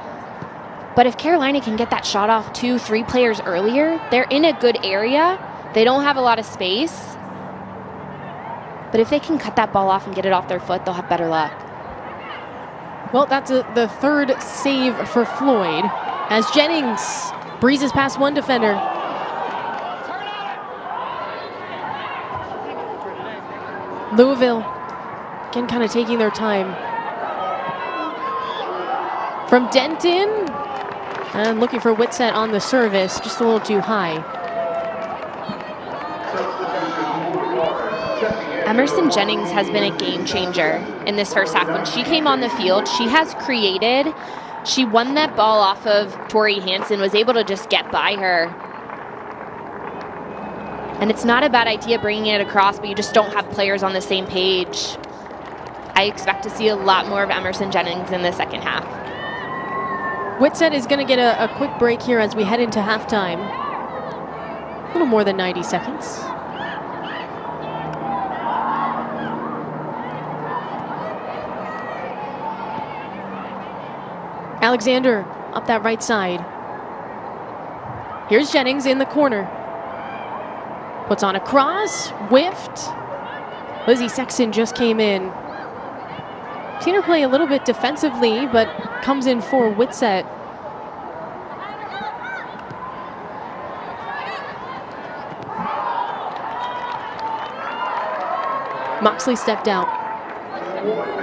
But if Carolina can get that shot off 2-3 players earlier, they're in a good area. They don't have a lot of space. But if they can cut that ball off and get it off their foot, they'll have better luck. Well, that's the third save for Floyd as Jennings breezes past one defender. Louisville, again, kind of taking their time. From Denton, and looking for Whitsett on the service, just a little too high. Emerson Jennings has been a game changer in this first half. When she came on the field, she has created. She won that ball off of Tori Hansen, was able to just get by her. And it's not a bad idea bringing it across, but you just don't have players on the same page. I expect to see a lot more of Emerson Jennings in the second half. Whitsett is going to get a quick break here as we head into halftime. A little more than 90 seconds. Alexander up that right side. Here's Jennings in the corner. Puts on a cross, whiffed. Lizzie Sexton just came in. Seen her play a little bit defensively, but comes in for Whitsett. Moxley stepped out. 1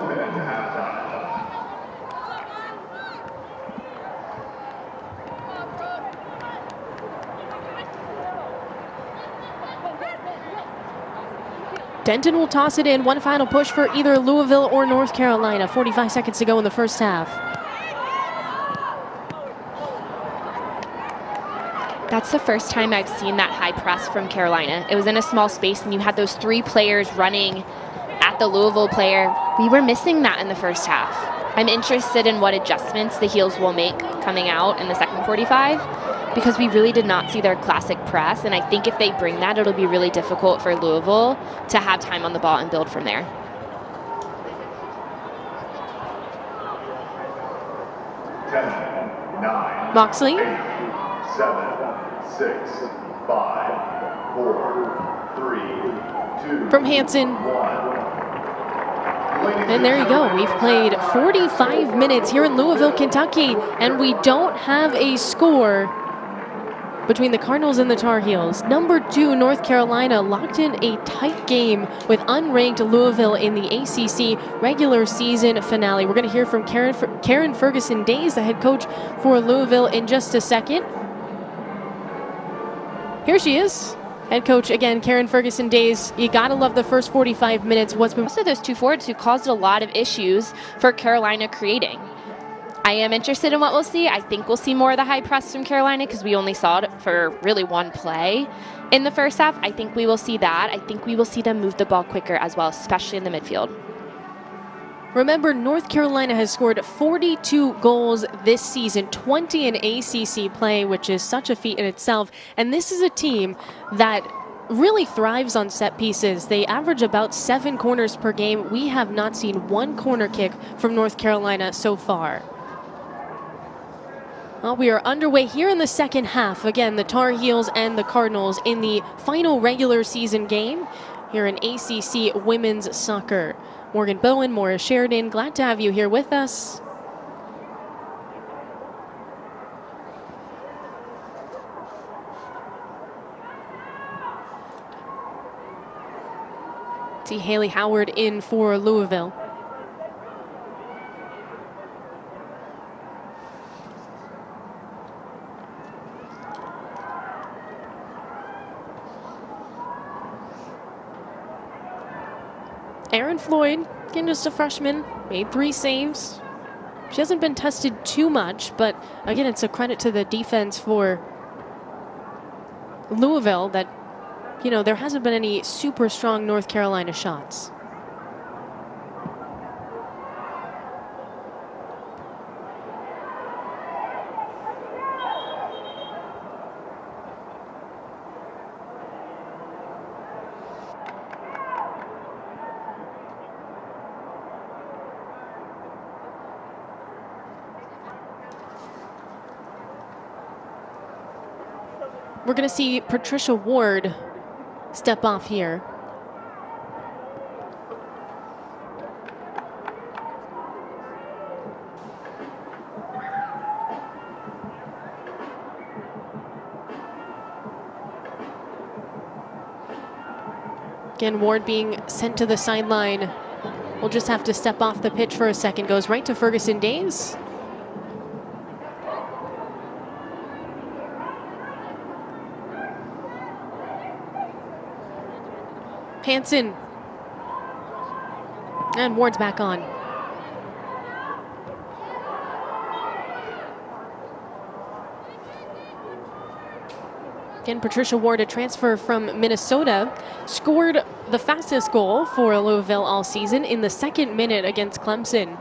minute to halftime. Denton will toss it in. One final push for either Louisville or North Carolina. 45 seconds to go in the first half. That's the first time I've seen that high press from Carolina. It was in a small space, and you had those 3 players running at the Louisville player. We were missing that in the first half. I'm interested in what adjustments the Heels will make coming out in the second 45, because we really did not see their classic press, and I think if they bring that, it'll be really difficult for Louisville to have time on the ball and build from there. 10, 9, Moxley. 8, 7, 6, 5, 4, 3, 2, From Hansen. 1. And there you go. We've played 45 minutes here in Louisville, Kentucky, and we don't have a score between the Cardinals and the Tar Heels. Number 2, North Carolina locked in a tight game with unranked Louisville in the ACC regular season finale. We're going to hear from Karen Ferguson-Days, the head coach for Louisville, in just a second. Here she is. Head coach, again, Karen Ferguson-Days. You got to love the first 45 minutes. Also, those 2 forwards who caused a lot of issues for Carolina creating. I am interested in what we'll see. I think we'll see more of the high press from Carolina because we only saw it for really one play in the first half. I think we will see that. I think we will see them move the ball quicker as well, especially in the midfield. Remember, North Carolina has scored 42 goals this season, 20 in ACC play, which is such a feat in itself. And this is a team that really thrives on set pieces. They average about 7 corners per game. We have not seen one corner kick from North Carolina so far. Well, we are underway here in the second half. Again, the Tar Heels and the Cardinals in the final regular season game here in ACC women's soccer. Morgan Bowen, Maura Sheridan, glad to have you here with us. See Haley Howard in for Louisville. Erin Floyd, again, just a freshman, made 3 saves. She hasn't been tested too much, but again, it's a credit to the defense for Louisville that, you know, there hasn't been any super strong North Carolina shots. we're going to see Patricia Ward step off here. Again, Ward being sent to the sideline. We'll just have to step off the pitch for a second. Goes right to Ferguson Days. Hansen. And Ward's back on. Again, Patricia Ward, a transfer from Minnesota, scored the fastest goal for Louisville all season in the second minute against Clemson.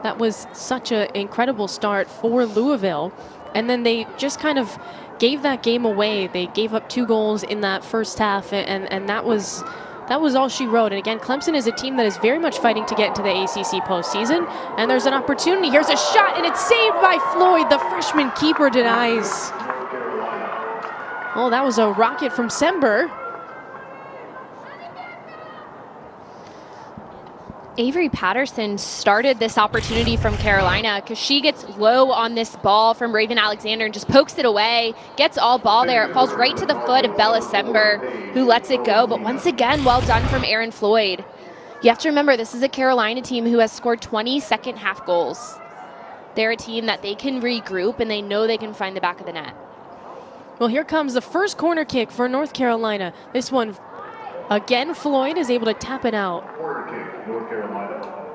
That was such an incredible start for Louisville. And then they just kind of gave that game away. They gave up 2 goals in that first half, and that was all she wrote. And again, Clemson is a team that is very much fighting to get into the ACC postseason. And there's an opportunity. Here's a shot, and it's saved by Floyd. The freshman keeper denies. Oh, that was a rocket from Sember. Avery Patterson started this opportunity from Carolina because she gets low on this ball from Raven Alexander and just pokes it away, gets all ball there. It falls right to the foot of Bella Sember, who lets it go. But once again, well done from Erin Floyd. You have to remember, this is a Carolina team who has scored 20 second half goals. They're a team that they can regroup and they know they can find the back of the net. Well, here comes the first corner kick for North Carolina. This one, again, Floyd is able to tap it out. Corner kick, North Carolina.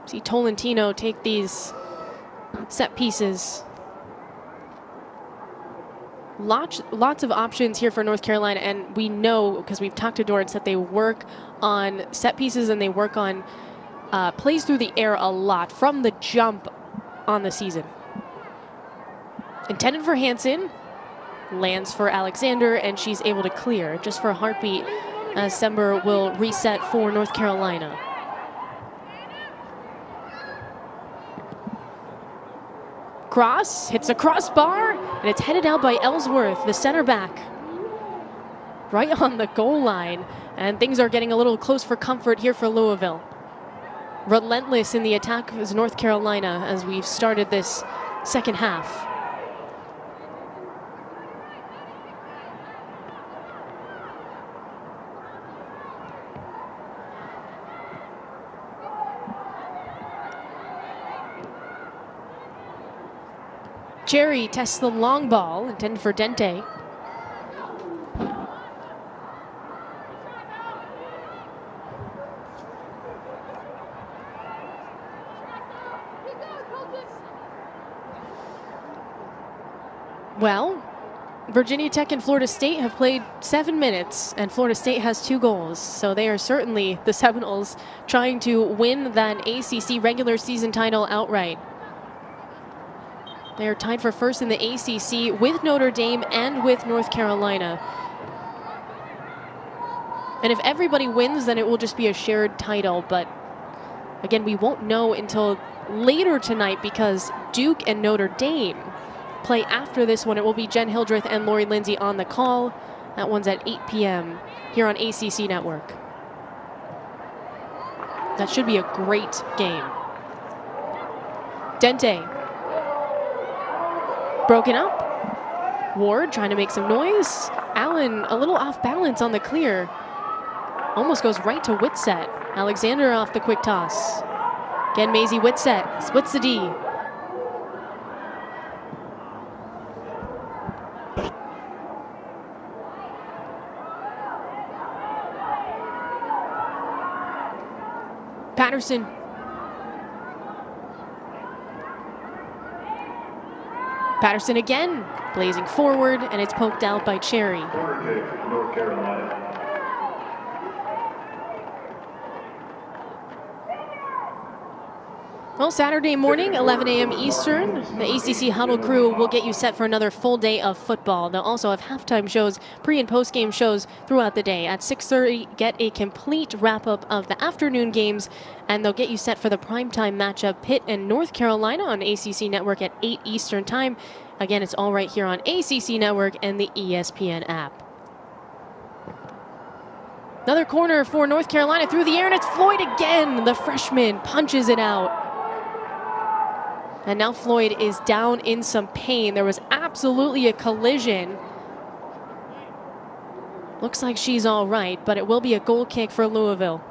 See Tolentino take these set pieces. Lots of options here for North Carolina, and we know, because we've talked to Dorrance, that they work on set pieces and they work on plays through the air a lot from the jump on the season. Intended for Hansen. Lands for Alexander, and she's able to clear just for a heartbeat as Sember will reset for North Carolina. Cross hits a crossbar, and it's headed out by Ellsworth, the center back. Right on the goal line, and things are getting a little close for comfort here for Louisville. Relentless in the attack is North Carolina as we've started this second half. Cherry tests the long ball, intended for Dente. Well, Virginia Tech and Florida State have played 7 minutes, and Florida State has 2 goals. So they are certainly, the Seminoles, trying to win that ACC regular season title outright. They are tied for first in the ACC with Notre Dame and with North Carolina. And if everybody wins, then it will just be a shared title. But again, we won't know until later tonight because Duke and Notre Dame play after this one. It will be Jen Hildreth and Lori Lindsay on the call. That one's at 8 p.m. here on ACC Network. That should be a great game. Dente. Broken up. Ward trying to make some noise. Allen a little off balance on the clear. Almost goes right to Whitsett. Alexander off the quick toss. Again, Maisie Whitsett splits the D. Patterson. Patterson again, blazing forward, and it's poked out by Cherry. Corner kick, North Carolina. Well, Saturday morning, 11 a.m. Eastern, the ACC Huddle crew will get you set for another full day of football. They'll also have halftime shows, pre- and post-game shows throughout the day. At 6:30, get a complete wrap-up of the afternoon games, and they'll get you set for the primetime matchup, Pitt and North Carolina on ACC Network at 8 Eastern time. Again, it's all right here on ACC Network and the ESPN app. Another corner for North Carolina through the air, and it's Floyd again. The freshman punches it out. And now Floyd is down in some pain. There was absolutely a collision. Looks like she's all right, but it will be a goal kick for Louisville.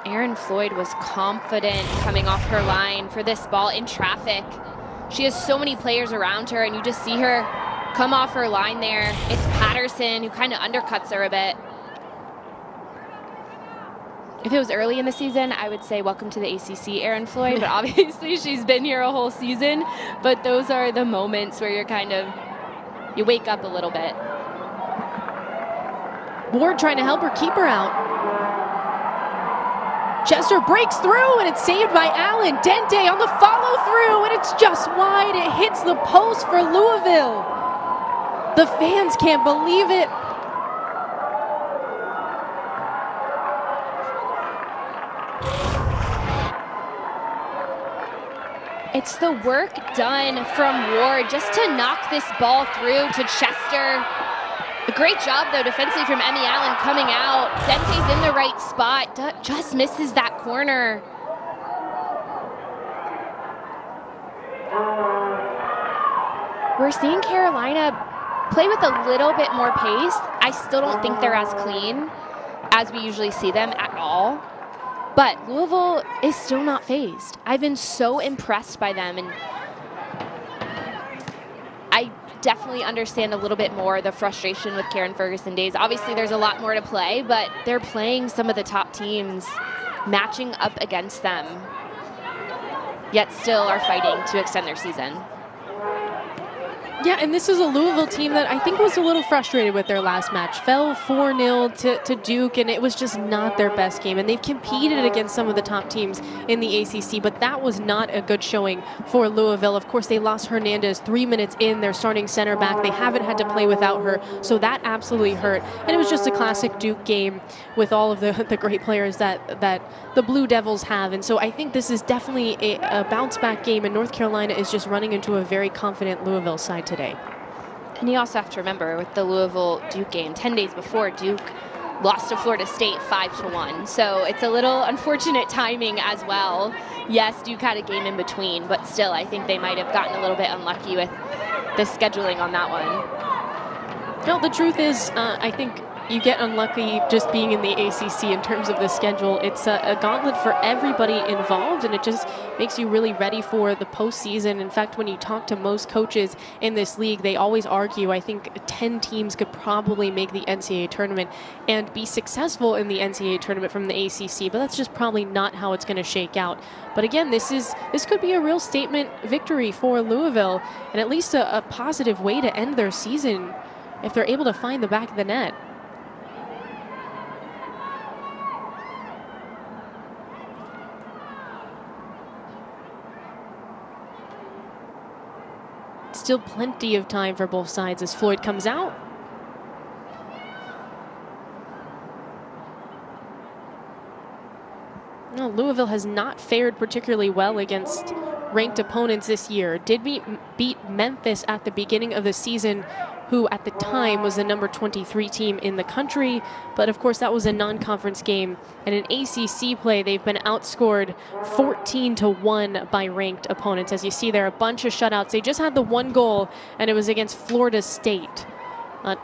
Erin Floyd was confident coming off her line for this ball in traffic. She has so many players around her, and you just see her come off her line there. It's Patterson who kind of undercuts her a bit. If it was early in the season, I would say welcome to the ACC, Erin Floyd, but obviously she's been here a whole season. But those are the moments where you wake up a little bit. Ward trying to help her keep her out. Chester breaks through, and it's saved by Allen. Dente on the follow through, and it's just wide. It hits the post for Louisville. The fans can't believe it. It's the work done from Ward just to knock this ball through to Chester. A great job, though, defensively from Emmy Allen coming out. Dente's in the right spot, just misses that corner. We're seeing Carolina play with a little bit more pace. I still don't think they're as clean as we usually see them at all. But Louisville is still not phased. I've been so impressed by them, and I definitely understand a little bit more the frustration with Karen Ferguson days. Obviously, there's a lot more to play, but they're playing some of the top teams, matching up against them, yet still are fighting to extend their season. Yeah, and this is a Louisville team that I think was a little frustrated with their last match. Fell 4-0 to Duke, and it was just not their best game. And they've competed against some of the top teams in the ACC, but that was not a good showing for Louisville. Of course, they lost Hernandez 3 minutes in, their starting center back. They haven't had to play without her, so that absolutely hurt. And it was just a classic Duke game with all of the great players that the Blue Devils have. And so I think this is definitely a bounce-back game, and North Carolina is just running into a very confident Louisville side today. And you also have to remember with the Louisville-Duke game, 10 days before, Duke lost to Florida State 5-1. So it's a little unfortunate timing as well. Yes, Duke had a game in between, but still I think they might have gotten a little bit unlucky with the scheduling on that one. No, the truth is, I think you get unlucky just being in the ACC in terms of the schedule. It's a gauntlet for everybody involved, and it just makes you really ready for the postseason. In fact, when you talk to most coaches in this league, they always argue, I think 10 teams could probably make the NCAA tournament and be successful in the NCAA tournament from the ACC, but that's just probably not how it's going to shake out. But again, this could be a real statement victory for Louisville, and at least a positive way to end their season if they're able to find the back of the net. Still plenty of time for both sides as Floyd comes out. No, Louisville has not fared particularly well against ranked opponents this year. Did beat Memphis at the beginning of the season, who at the time was the number 23 team in the country. But of course, that was a non-conference game. And in ACC play, they've been outscored 14-1 by ranked opponents. As you see there, a bunch of shutouts. They just had the one goal, and it was against Florida State.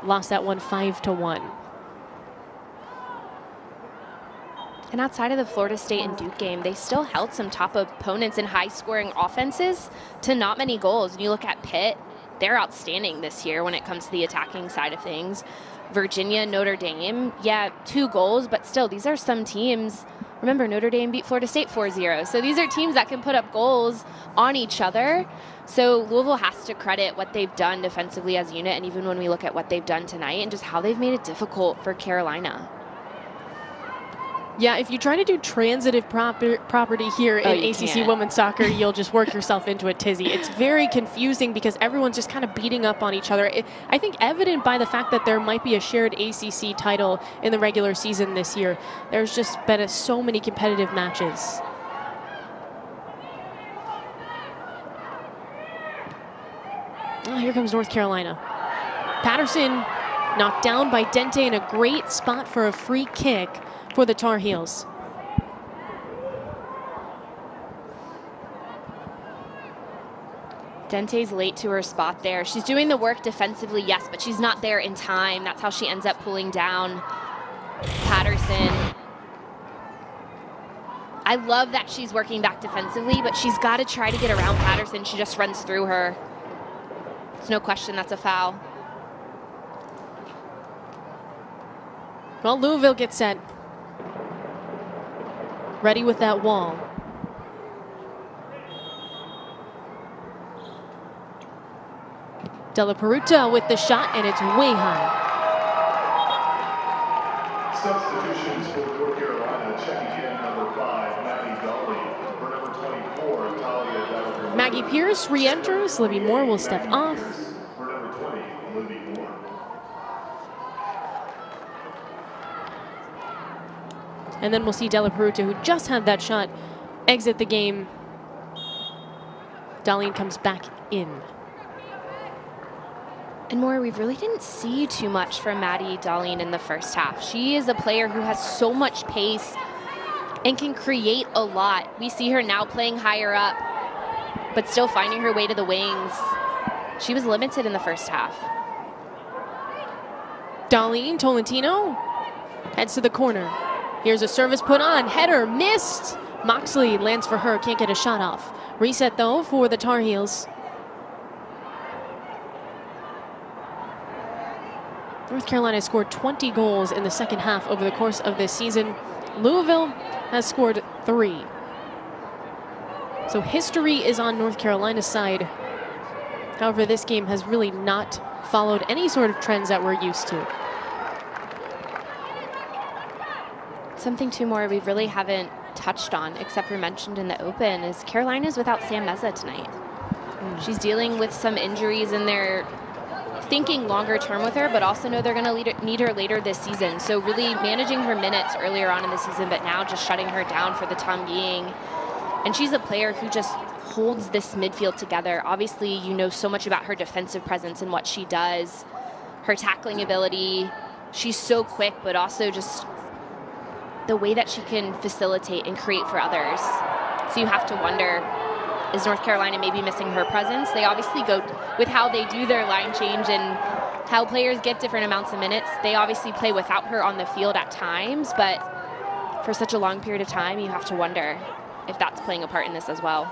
Lost that one 5-1. And outside of the Florida State and Duke game, they still held some top opponents in high-scoring offenses to not many goals. And you look at Pitt, they're outstanding this year when it comes to the attacking side of things. Virginia, Notre Dame, yeah, 2 goals, but still, these are some teams. Remember, Notre Dame beat Florida State 4-0. So these are teams that can put up goals on each other. So Louisville has to credit what they've done defensively as a unit, and even when we look at what they've done tonight and just how they've made it difficult for Carolina. Yeah, if you try to do transitive property here in ACC women's soccer, you'll just work yourself into a tizzy. It's very confusing because everyone's just kind of beating up on each other. I think evident by the fact that there might be a shared ACC title in the regular season this year. There's just been so many competitive matches. Oh, here comes North Carolina. Patterson knocked down by Dente in a great spot for a free kick for the Tar Heels. Dente's late to her spot there. She's doing the work defensively, yes, but she's not there in time. That's how she ends up pulling down Patterson. I love that she's working back defensively, but she's got to try to get around Patterson. She just runs through her. It's no question that's a foul. Well, Louisville gets set. Ready with that wall. Della Peruta with the shot, and it's way high. Substitutions for North Carolina, checking in number 5, Maggie Darling. For number 24, Talia Delacour. Maggie Pierce re-enters. Libby Moore will step off. For number 20, Libby Moore. And then we'll see Della Peruta, who just had that shot, exit the game. Darlene comes back in. And Moore, we really didn't see too much from Maddie Darlene in the first half. She is a player who has so much pace and can create a lot. We see her now playing higher up, but still finding her way to the wings. She was limited in the first half. Darlene Tolentino heads to the corner. Here's a service put on. Header missed. Moxley lands for her. Can't get a shot off. Reset, though, for the Tar Heels. North Carolina scored 20 goals in the second half over the course of this season. Louisville has scored 3. So history is on North Carolina's side. However, this game has really not followed any sort of trends that we're used to. Something too more we really haven't touched on, except for mentioned in the open, is Carolina's without Sam Meza tonight. She's dealing with some injuries, and they're thinking longer term with her, but also know they're going to need her later this season. So really managing her minutes earlier on in the season, but now just shutting her down for the time being. And she's a player who just holds this midfield together. Obviously, you know so much about her defensive presence and what she does, her tackling ability. She's so quick, but also just the way that she can facilitate and create for others. So you have to wonder, is North Carolina maybe missing her presence? They obviously go with how they do their line change and how players get different amounts of minutes. They obviously play without her on the field at times, but for such a long period of time, you have to wonder if that's playing a part in this as well.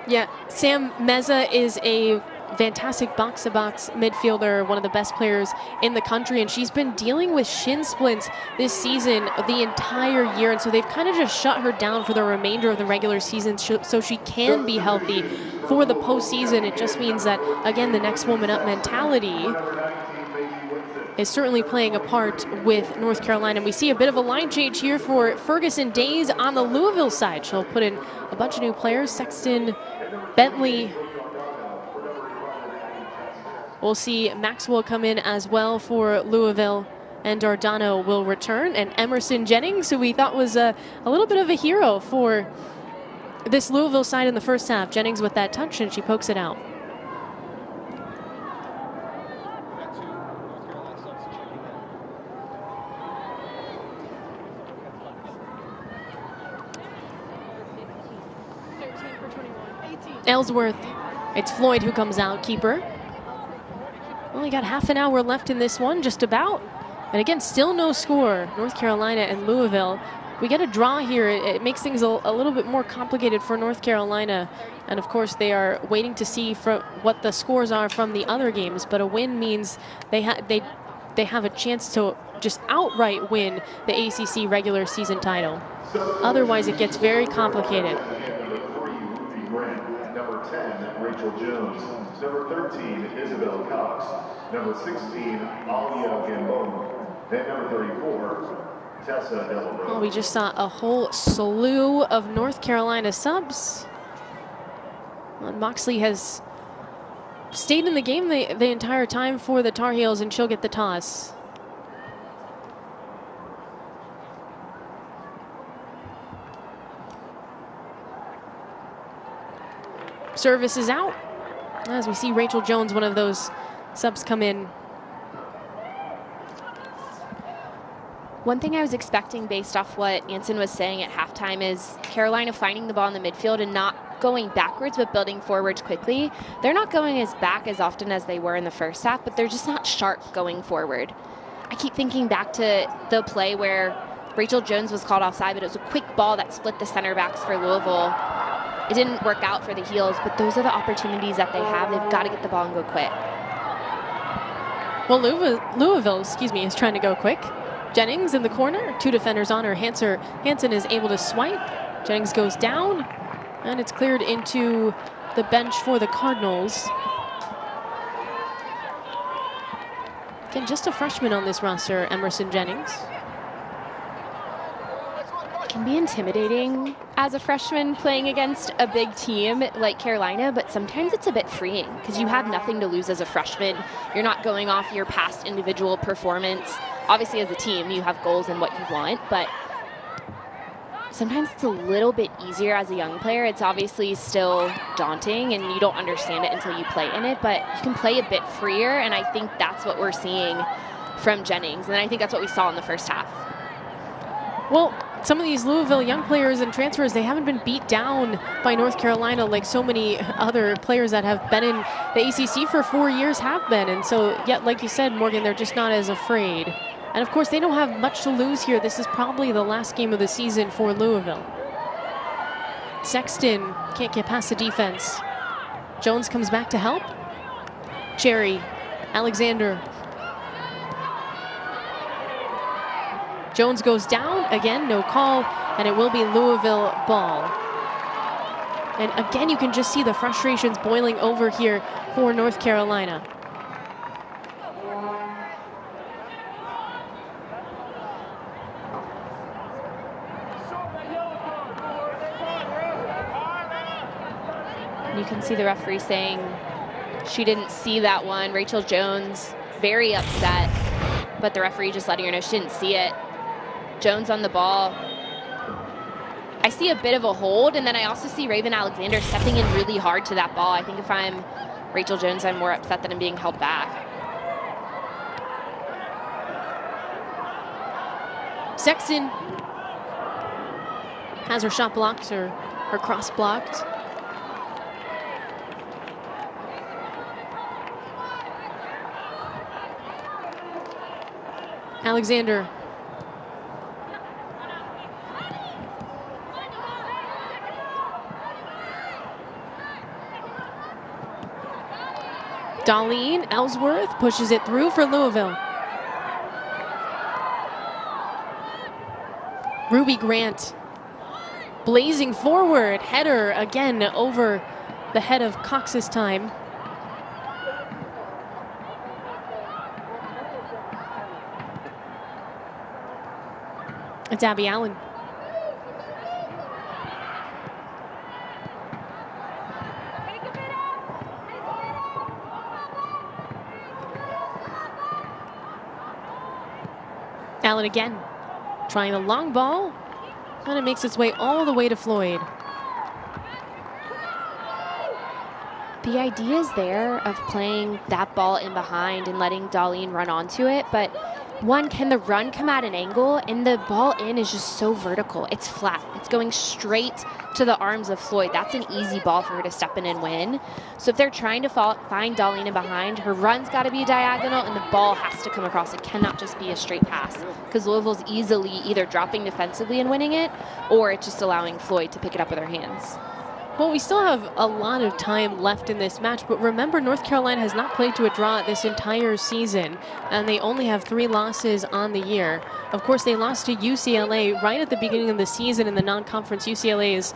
Yeah, Sam Meza is a fantastic box-to-box midfielder, one of the best players in the country, and she's been dealing with shin splints this season the entire year, and so they've kind of just shut her down for the remainder of the regular season so she can be healthy for the postseason. It just means that, again, the next woman up mentality is certainly playing a part with North Carolina. And we see a bit of a line change here for Ferguson Days on the Louisville side. She'll put in a bunch of new players. Sexton, Bentley. We'll see Maxwell come in as well for Louisville, and Dardano will return. And Emerson Jennings, who we thought was a little bit of a hero for this Louisville side in the first half. Jennings with that touch, and she pokes it out. Ellsworth. It's Floyd who comes out, keeper. Only got half an hour left in this one, just about. And again, still no score. North Carolina and Louisville. We get a draw here. It makes things a little bit more complicated for North Carolina. And of course, they are waiting to see what the scores are from the other games. But a win means they have a chance to just outright win the ACC regular season title. Otherwise, it gets very complicated. Number 10, Rachel Jones. Number 13, Isabel Cox. Number 16, Alia Gambon. And number 34, Tessa Delaro. Well, we just saw a whole slew of North Carolina subs. And Moxley has stayed in the game the entire time for the Tar Heels, and she'll get the toss. Service is out. As we see Rachel Jones, one of those subs, come in. One thing I was expecting based off what Anson was saying at halftime is Carolina finding the ball in the midfield and not going backwards but building forwards quickly. They're not going as back as often as they were in the first half, but they're just not sharp going forward. I keep thinking back to the play where Rachel Jones was called offside, but it was a quick ball that split the center backs for Louisville. It didn't work out for the Heels, but those are the opportunities that they have. They've got to get the ball and go quick. Well, Louisville, is trying to go quick. Jennings in the corner, 2 defenders on her. Hansen is able to swipe. Jennings goes down, and it's cleared into the bench for the Cardinals. Again, just a freshman on this roster, Emerson Jennings. It can be intimidating as a freshman playing against a big team like Carolina, but sometimes it's a bit freeing because you have nothing to lose as a freshman. You're not going off your past individual performance. Obviously, as a team, you have goals and what you want, but sometimes it's a little bit easier as a young player. It's obviously still daunting, and you don't understand it until you play in it, but you can play a bit freer, and I think that's what we're seeing from Jennings, and I think that's what we saw in the first half. Well, some of these Louisville young players and transfers, they haven't been beat down by North Carolina like so many other players that have been in the ACC for 4 years have been, and so, yet, like you said, Morgan, they're just not as afraid. And of course, they don't have much to lose here. This is probably the last game of the season for Louisville. Sexton can't get past the defense. Jones comes back to help. Cherry, Alexander. Jones goes down. Again, no call, and it will be Louisville ball. And again, you can just see the frustrations boiling over here for North Carolina. You can see the referee saying she didn't see that one. Rachel Jones, very upset, but the referee just letting her know she didn't see it. Jones on the ball. I see a bit of a hold, and then I also see Raven Alexander stepping in really hard to that ball. I think if I'm Rachel Jones, I'm more upset that I'm being held back. Sexton has her shot blocked, or her cross blocked. Alexander. Darlene Ellsworth pushes it through for Louisville. Ruby Grant blazing forward. Header again over the head of Cox this time. It's Abby Allen. Allen again, trying the long ball, and it makes its way all the way to Floyd. The idea is there of playing that ball in behind and letting Darlene run onto it, but one, can the run come at an angle? And the ball in is just so vertical. It's flat. It's going straight to the arms of Floyd. That's an easy ball for her to step in and win. So if they're trying to find Darlene in behind, her run's got to be diagonal and the ball has to come across. It cannot just be a straight pass because Louisville's easily either dropping defensively and winning it, or it's just allowing Floyd to pick it up with her hands. Well, we still have a lot of time left in this match, but remember, North Carolina has not played to a draw this entire season, and they only have 3 losses on the year. Of course, they lost to UCLA right at the beginning of the season in the non-conference. UCLA is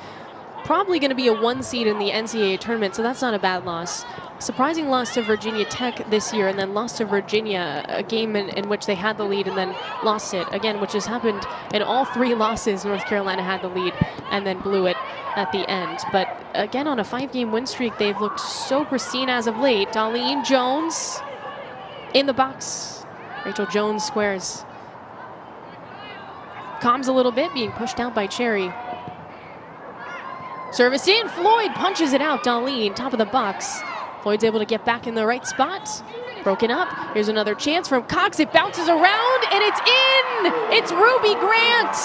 probably going to be a 1 seed in the NCAA tournament, so that's not a bad loss. Surprising loss to Virginia Tech this year, and then lost to Virginia, a game in which they had the lead and then lost it again, which has happened in all 3 losses. North Carolina had the lead and then blew it at the end. But again, on a 5-game win streak, they've looked so pristine as of late. Darlene Jones in the box. Rachel Jones squares. Calms a little bit, being pushed out by Cherry. Service in, Floyd punches it out. Darlene, top of the box. Lloyd's able to get back in the right spot. Broken up. Here's another chance from Cox. It bounces around, and it's in! It's Ruby Grant!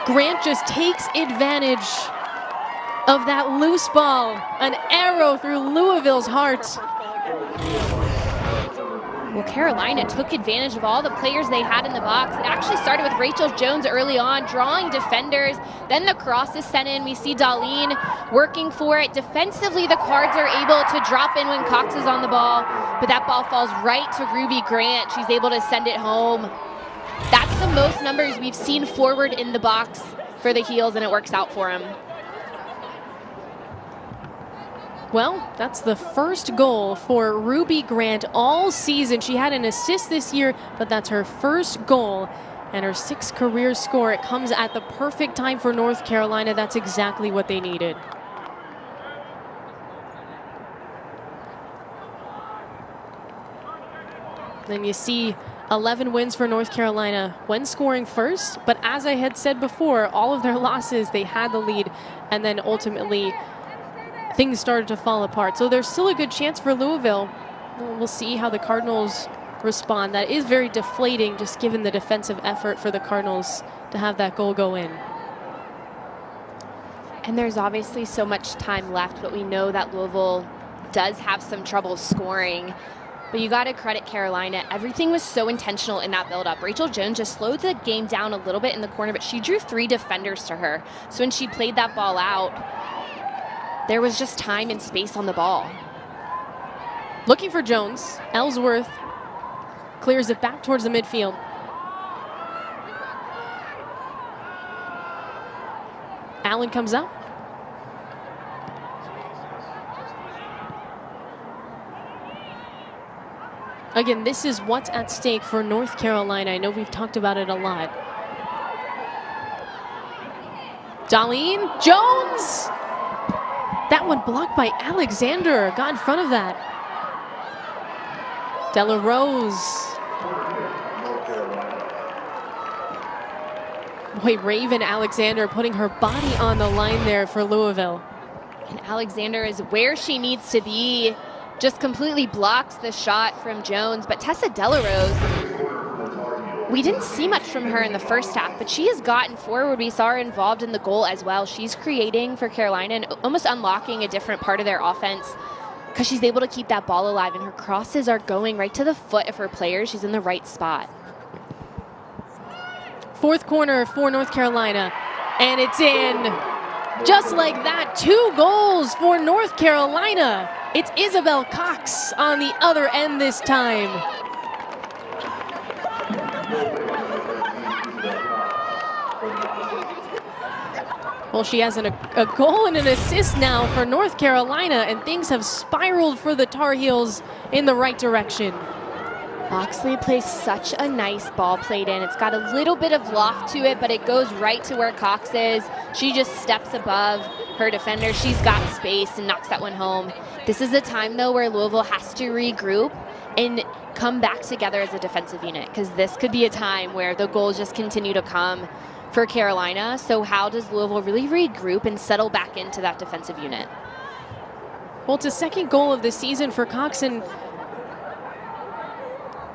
Grant just takes advantage of that loose ball. An arrow through Louisville's heart. Well, Carolina took advantage of all the players they had in the box. It actually started with Rachel Jones early on, drawing defenders. Then the cross is sent in. We see Darlene working for it. Defensively, the Cards are able to drop in when Cox is on the ball, but that ball falls right to Ruby Grant. She's able to send it home. That's the most numbers we've seen forward in the box for the Heels, and it works out for them. Well, that's the first goal for Ruby Grant all season. She had an assist this year, but that's her first goal and her 6th career score. It comes at the perfect time for North Carolina. That's exactly what they needed. Then you see 11 wins for North Carolina when scoring first, but as I had said before, all of their losses, they had the lead, and then ultimately things started to fall apart. So there's still a good chance for Louisville. We'll see how the Cardinals respond. That is very deflating, just given the defensive effort for the Cardinals to have that goal go in. And there's obviously so much time left, but we know that Louisville does have some trouble scoring. But you got to credit Carolina. Everything was so intentional in that build-up. Rachel Jones just slowed the game down a little bit in the corner, but she drew 3 defenders to her. So when she played that ball out, there was just time and space on the ball. Looking for Jones. Ellsworth clears it back towards the midfield. Allen comes up. Again, this is what's at stake for North Carolina. I know we've talked about it a lot. Darlene Jones! That one blocked by Alexander. Got in front of that. Della Rose. Boy, Raven Alexander putting her body on the line there for Louisville. And Alexander is where she needs to be. Just completely blocks the shot from Jones. But Tessa Della Rose, we didn't see much from her in the first half, but she has gotten forward. We saw her involved in the goal as well. She's creating for Carolina and almost unlocking a different part of their offense because she's able to keep that ball alive, and her crosses are going right to the foot of her players. She's in the right spot. 4th corner for North Carolina, and it's in. Just like that, 2 goals for North Carolina. It's Isabel Cox on the other end this time. Well, she has a goal and an assist now for North Carolina, and things have spiraled for the Tar Heels in the right direction. Oxley plays such a nice ball played in. It's got a little bit of loft to it, but it goes right to where Cox is. She just steps above her defender. She's got space and knocks that one home. This is the time, though, where Louisville has to regroup and come back together as a defensive unit, because this could be a time where the goals just continue to come for Carolina. So how does Louisville really regroup and settle back into that defensive unit? Well, it's a 2nd goal of the season for Cox, and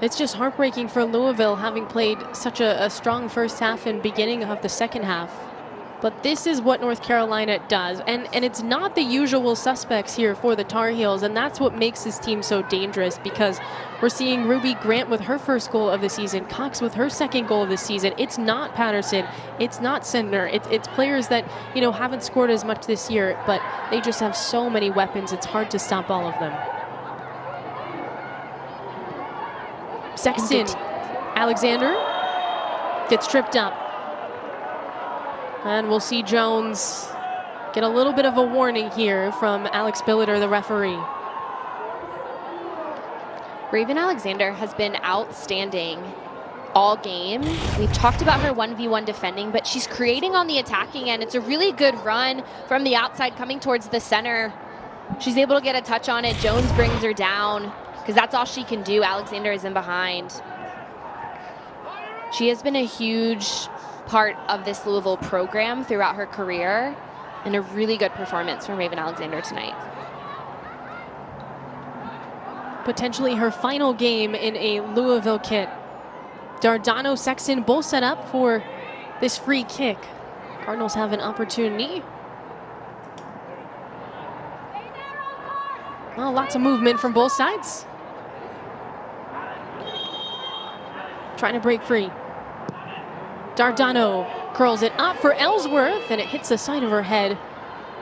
it's just heartbreaking for Louisville, having played such a strong first half and beginning of the second half. But this is what North Carolina does. And it's not the usual suspects here for the Tar Heels. And that's what makes this team so dangerous, because we're seeing Ruby Grant with her first goal of the season, Cox with her 2nd goal of the season. It's not Patterson. It's not Sendner. It's players that, you know, haven't scored as much this year, but they just have so many weapons. It's hard to stop all of them. Sexton, Alexander gets tripped up. And we'll see Jones get a little bit of a warning here from Alex Billiter, the referee. Raven Alexander has been outstanding all game. We've talked about her 1v1 defending, but she's creating on the attacking end. It's a really good run from the outside coming towards the center. She's able to get a touch on it. Jones brings her down because that's all she can do. Alexander is in behind. She has been a huge part of this Louisville program throughout her career, and a really good performance from Raven Alexander tonight. Potentially her final game in a Louisville kit. Dardano, Sexton both set up for this free kick. Cardinals have an opportunity. Well, lots of movement from both sides. Trying to break free. Dardano curls it up for Ellsworth, and it hits the side of her head.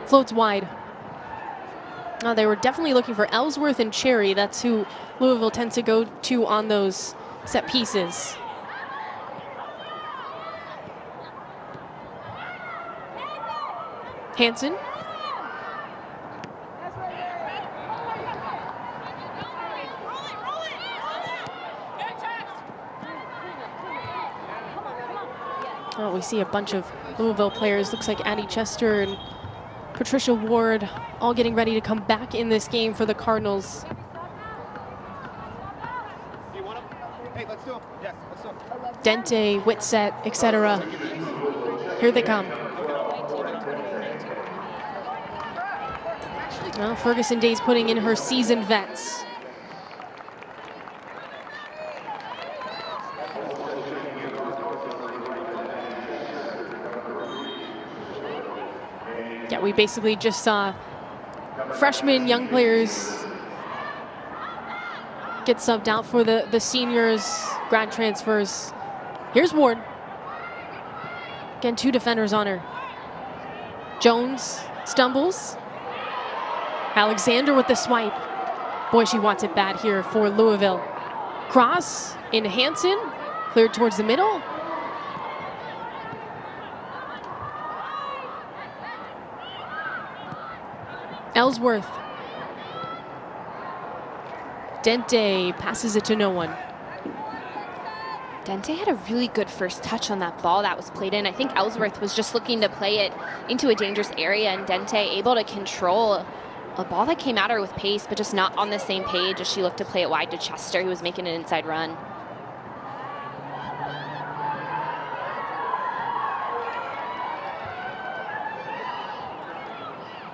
Floats wide. They were definitely looking for Ellsworth and Cherry. That's who Louisville tends to go to on those set pieces. Hansen. Oh, we see a bunch of Louisville players. Looks like Addie Chester and Patricia Ward all getting ready to come back in this game for the Cardinals. Dente, Whitsett, etc. Here they come. Well, Ferguson Day's putting in her seasoned vets. Yeah, we basically just saw freshmen, young players get subbed out for the seniors, grad transfers. Here's Ward. Again, 2 defenders on her. Jones stumbles. Alexander with the swipe. Boy, she wants it bad here for Louisville. Cross in Hansen, cleared towards the middle. Ellsworth. Dente passes it to no one. Dente had a really good first touch on that ball that was played in. I think Ellsworth was just looking to play it into a dangerous area, and Dente able to control a ball that came at her with pace, but just not on the same page as she looked to play it wide to Chester, who was making an inside run.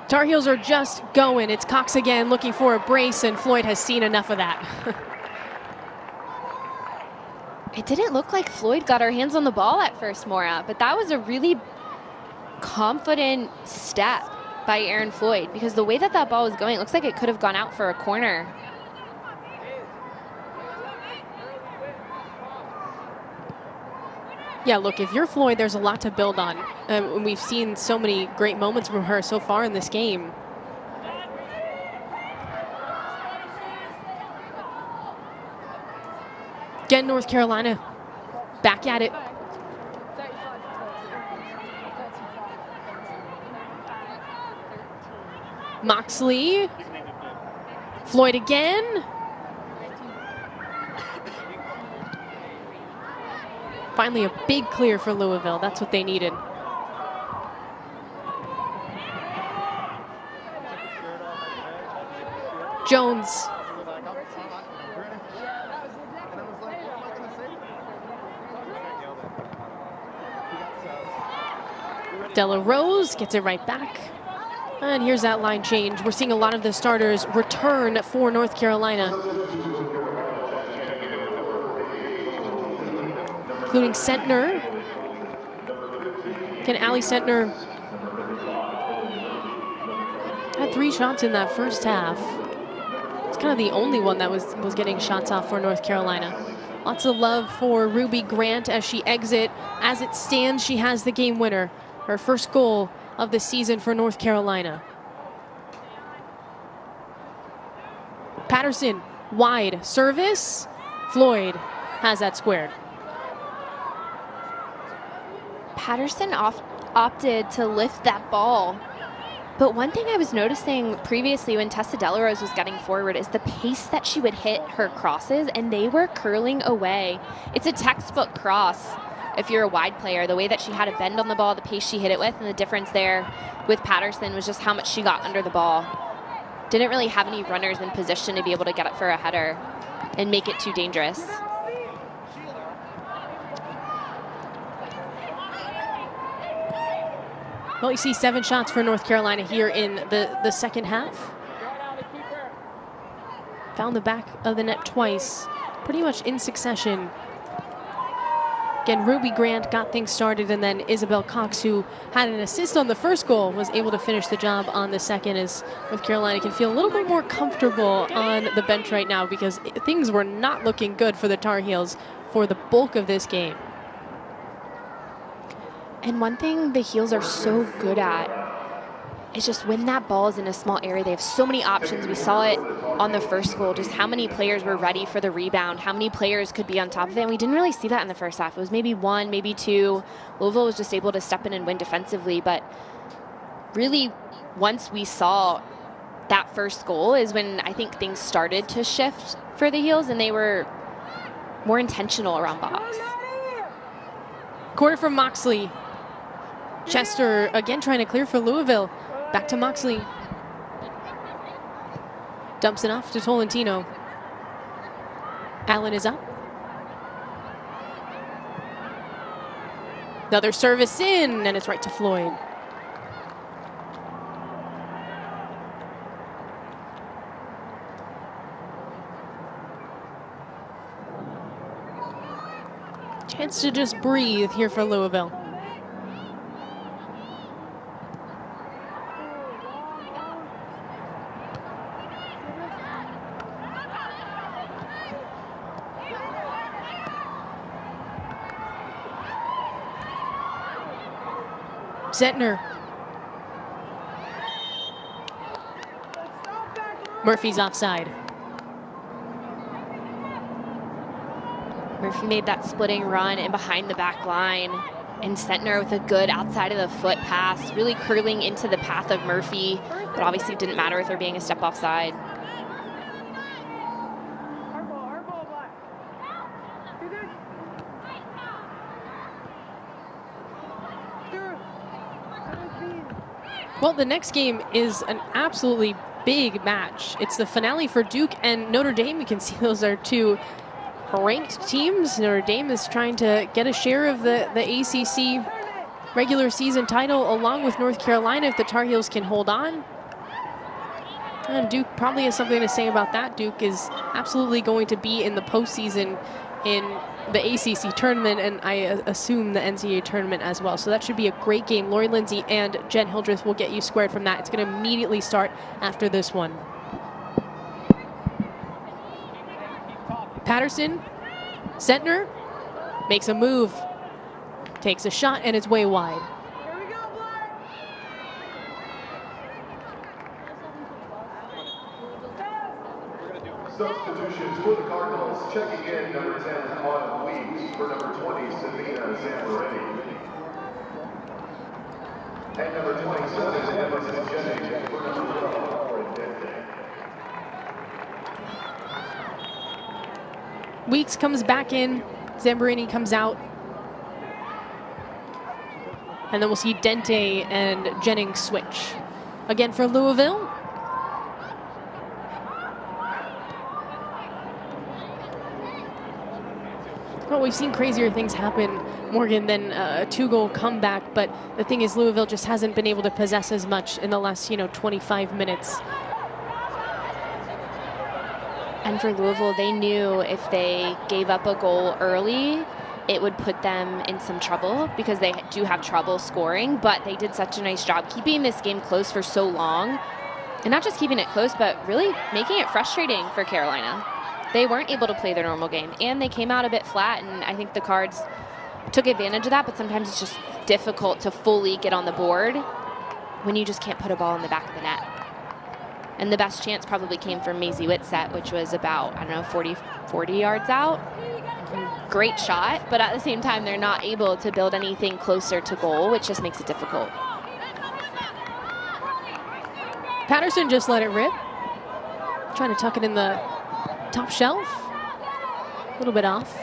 Tar Heels are just going. It's Cox again looking for a brace, and Floyd has seen enough of that. It didn't look like Floyd got her hands on the ball at first, Maura, but that was a really confident step by Erin Floyd, because the way that that ball was going, it looks like it could have gone out for a corner. Yeah, look, if you're Floyd, there's a lot to build on. We've seen so many great moments from her so far in this game. Again, North Carolina back at it. Moxley. Floyd again. Finally, a big clear for Louisville. That's what they needed. Jones. Della Rose gets it right back. And here's that line change. We're seeing a lot of the starters return for North Carolina, including Sentner. Can Allie Sentner had 3 shots in that first half. It's kind of the only one that was getting shots off for North Carolina. Lots of love for Ruby Grant as she exit. As it stands, she has the game winner. Her first goal of the season for North Carolina. Patterson, wide service. Floyd has that squared. Patterson opted to lift that ball. But one thing I was noticing previously when Tessa Delarose was getting forward is the pace that she would hit her crosses, and they were curling away. It's a textbook cross if you're a wide player. The way that she had to bend on the ball, the pace she hit it with, and the difference there with Patterson was just how much she got under the ball. Didn't really have any runners in position to be able to get it for a header and make it too dangerous. Well, you see 7 shots for North Carolina here in the second half. Found the back of the net twice, pretty much in succession. Again, Ruby Grant got things started, and then Isabel Cox, who had an assist on the first goal, was able to finish the job on the second, as North Carolina can feel a little bit more comfortable on the bench right now because things were not looking good for the Tar Heels for the bulk of this game. And one thing the Heels are so good at is just when that ball is in a small area, they have so many options. We saw it on the first goal, just how many players were ready for the rebound, how many players could be on top of it. And we didn't really see that in the first half. It was maybe 1, maybe 2. Louisville was just able to step in and win defensively. But really, once we saw that first goal is when I think things started to shift for the Heels, and they were more intentional around box. Corner from Moxley. Chester again trying to clear for Louisville. Back to Moxley. Dumps it off to Tolentino. Allen is up. Another service in, and it's right to Floyd. Chance to just breathe here for Louisville. Zentner. Murphy's offside. Murphy made that splitting run and behind the back line. And Zentner with a good outside of the foot pass, really curling into the path of Murphy. But obviously it didn't matter with her being a step offside. Well, the next game is an absolutely big match. It's the finale for Duke and Notre Dame. You can see those are 2 ranked teams. Notre Dame is trying to get a share of the ACC regular season title along with North Carolina if the Tar Heels can hold on. And Duke probably has something to say about that. Duke is absolutely going to be in the postseason in the ACC tournament, and I assume the NCAA tournament as well. So that should be a great game. Lori Lindsay and Jen Hildreth will get you squared from that. It's going to immediately start after this one. Patterson, Zentner, makes a move, takes a shot, and it's way wide. Substitutions for the Cardinals. Checking in, number 10, Autumn Weeks. For number 20, Savina Zamorelli. And number 27, Emerson Jennings. For number 12, Lauren Dente. Weeks comes back in. Zamborini comes out. And then we'll see Dente and Jennings switch. Again for Louisville. Well, we've seen crazier things happen, Morgan, than a 2-goal comeback. But the thing is, Louisville just hasn't been able to possess as much in the last, 25 minutes. And for Louisville, they knew if they gave up a goal early, it would put them in some trouble because they do have trouble scoring. But they did such a nice job keeping this game close for so long. And not just keeping it close, but really making it frustrating for Carolina. They weren't able to play their normal game, and they came out a bit flat, and I think the Cards took advantage of that, but sometimes it's just difficult to fully get on the board when you just can't put a ball in the back of the net. And the best chance probably came from Maisie Whitsett, which was about, 40 yards out. Great shot, but at the same time, they're not able to build anything closer to goal, which just makes it difficult. Patterson just let it rip. Trying to tuck it in the top shelf. A little bit off.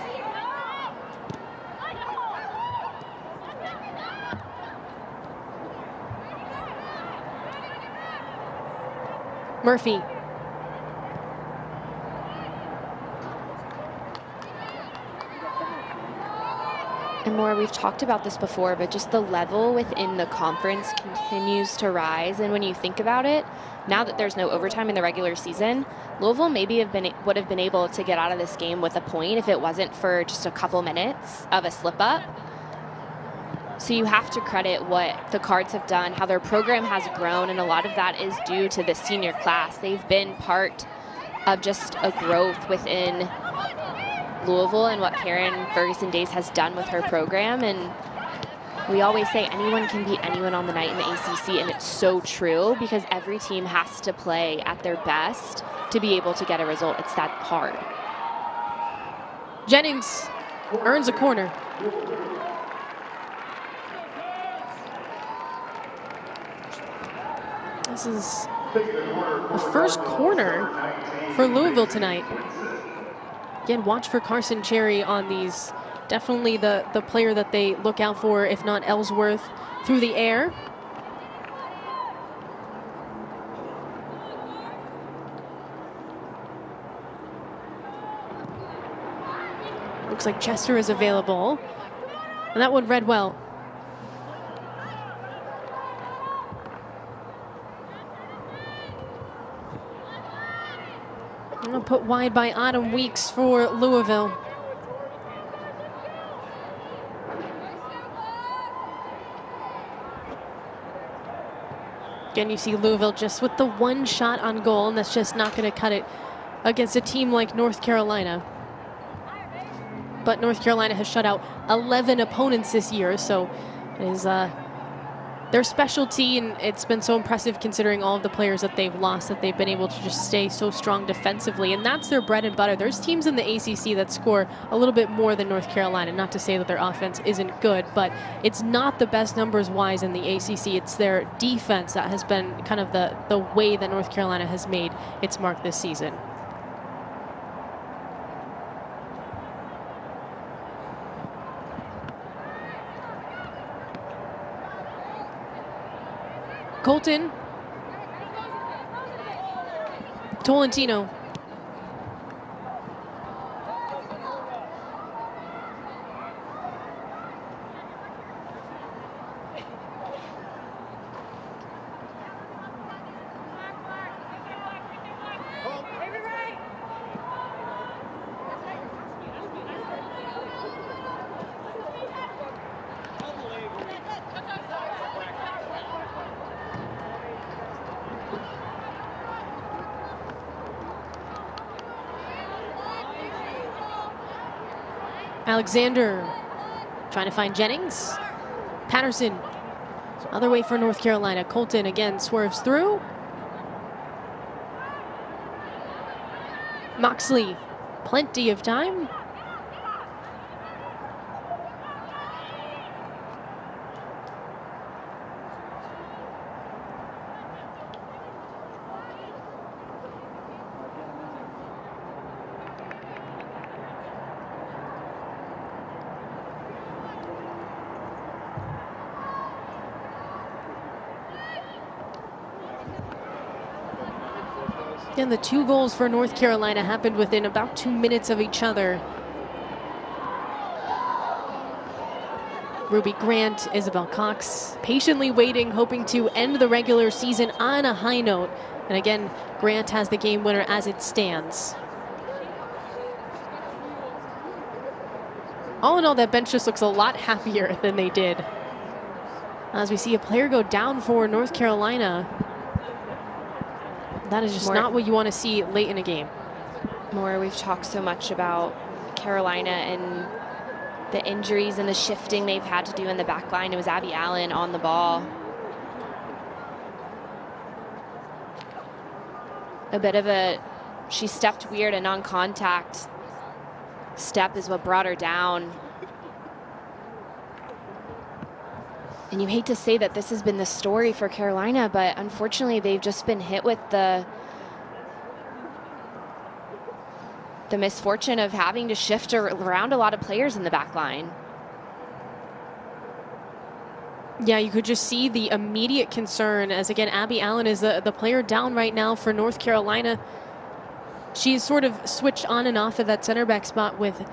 Murphy. And Maura, we've talked about this before, but just the level within the conference continues to rise. And when you think about it, now that there's no overtime in the regular season, Louisville maybe would have been able to get out of this game with a point if it wasn't for just a couple minutes of a slip up. So you have to credit what the Cards have done, how their program has grown, and a lot of that is due to the senior class. They've been part of just a growth within Louisville and what Karen Ferguson Days has done with her program. And we always say anyone can beat anyone on the night in the ACC, and it's so true because every team has to play at their best to be able to get a result. It's that hard. Jennings earns a corner. This is the first corner for Louisville tonight. Again, watch for Carson Cherry on these. Definitely the player that they look out for, if not Ellsworth, through the air. Looks like Chester is available. And that one read well. I'm going to put wide by Autumn Weeks for Louisville. Again, you see Louisville just with the one shot on goal, and that's just not going to cut it against a team like North Carolina. But North Carolina has shut out 11 opponents this year, so it is their specialty, and it's been so impressive considering all of the players that they've lost, that they've been able to just stay so strong defensively, and that's their bread and butter. There's teams in the ACC that score a little bit more than North Carolina, not to say that their offense isn't good, but it's not the best numbers-wise in the ACC. It's their defense that has been kind of the way that North Carolina has made its mark this season. Colton. Tolentino. Alexander trying to find Jennings. Patterson, other way for North Carolina. Colton again swerves through. Moxley, plenty of time. And the two goals for North Carolina happened within about 2 minutes of each other. Ruby Grant, Isabel Cox, patiently waiting, hoping to end the regular season on a high note. And again, Grant has the game winner as it stands. All in all, that bench just looks a lot happier than they did. As we see a player go down for North Carolina. That is just not what you want to see late in a game. Maura, we've talked so much about Carolina and the injuries and the shifting they've had to do in the back line. It was Abby Allen on the ball. A bit of she stepped weird, a non-contact step is what brought her down. And you hate to say that this has been the story for Carolina, but unfortunately they've just been hit with the misfortune of having to shift around a lot of players in the back line. Yeah, you could just see the immediate concern as, again, Abby Allen is the player down right now for North Carolina. She's sort of switched on and off of that center back spot with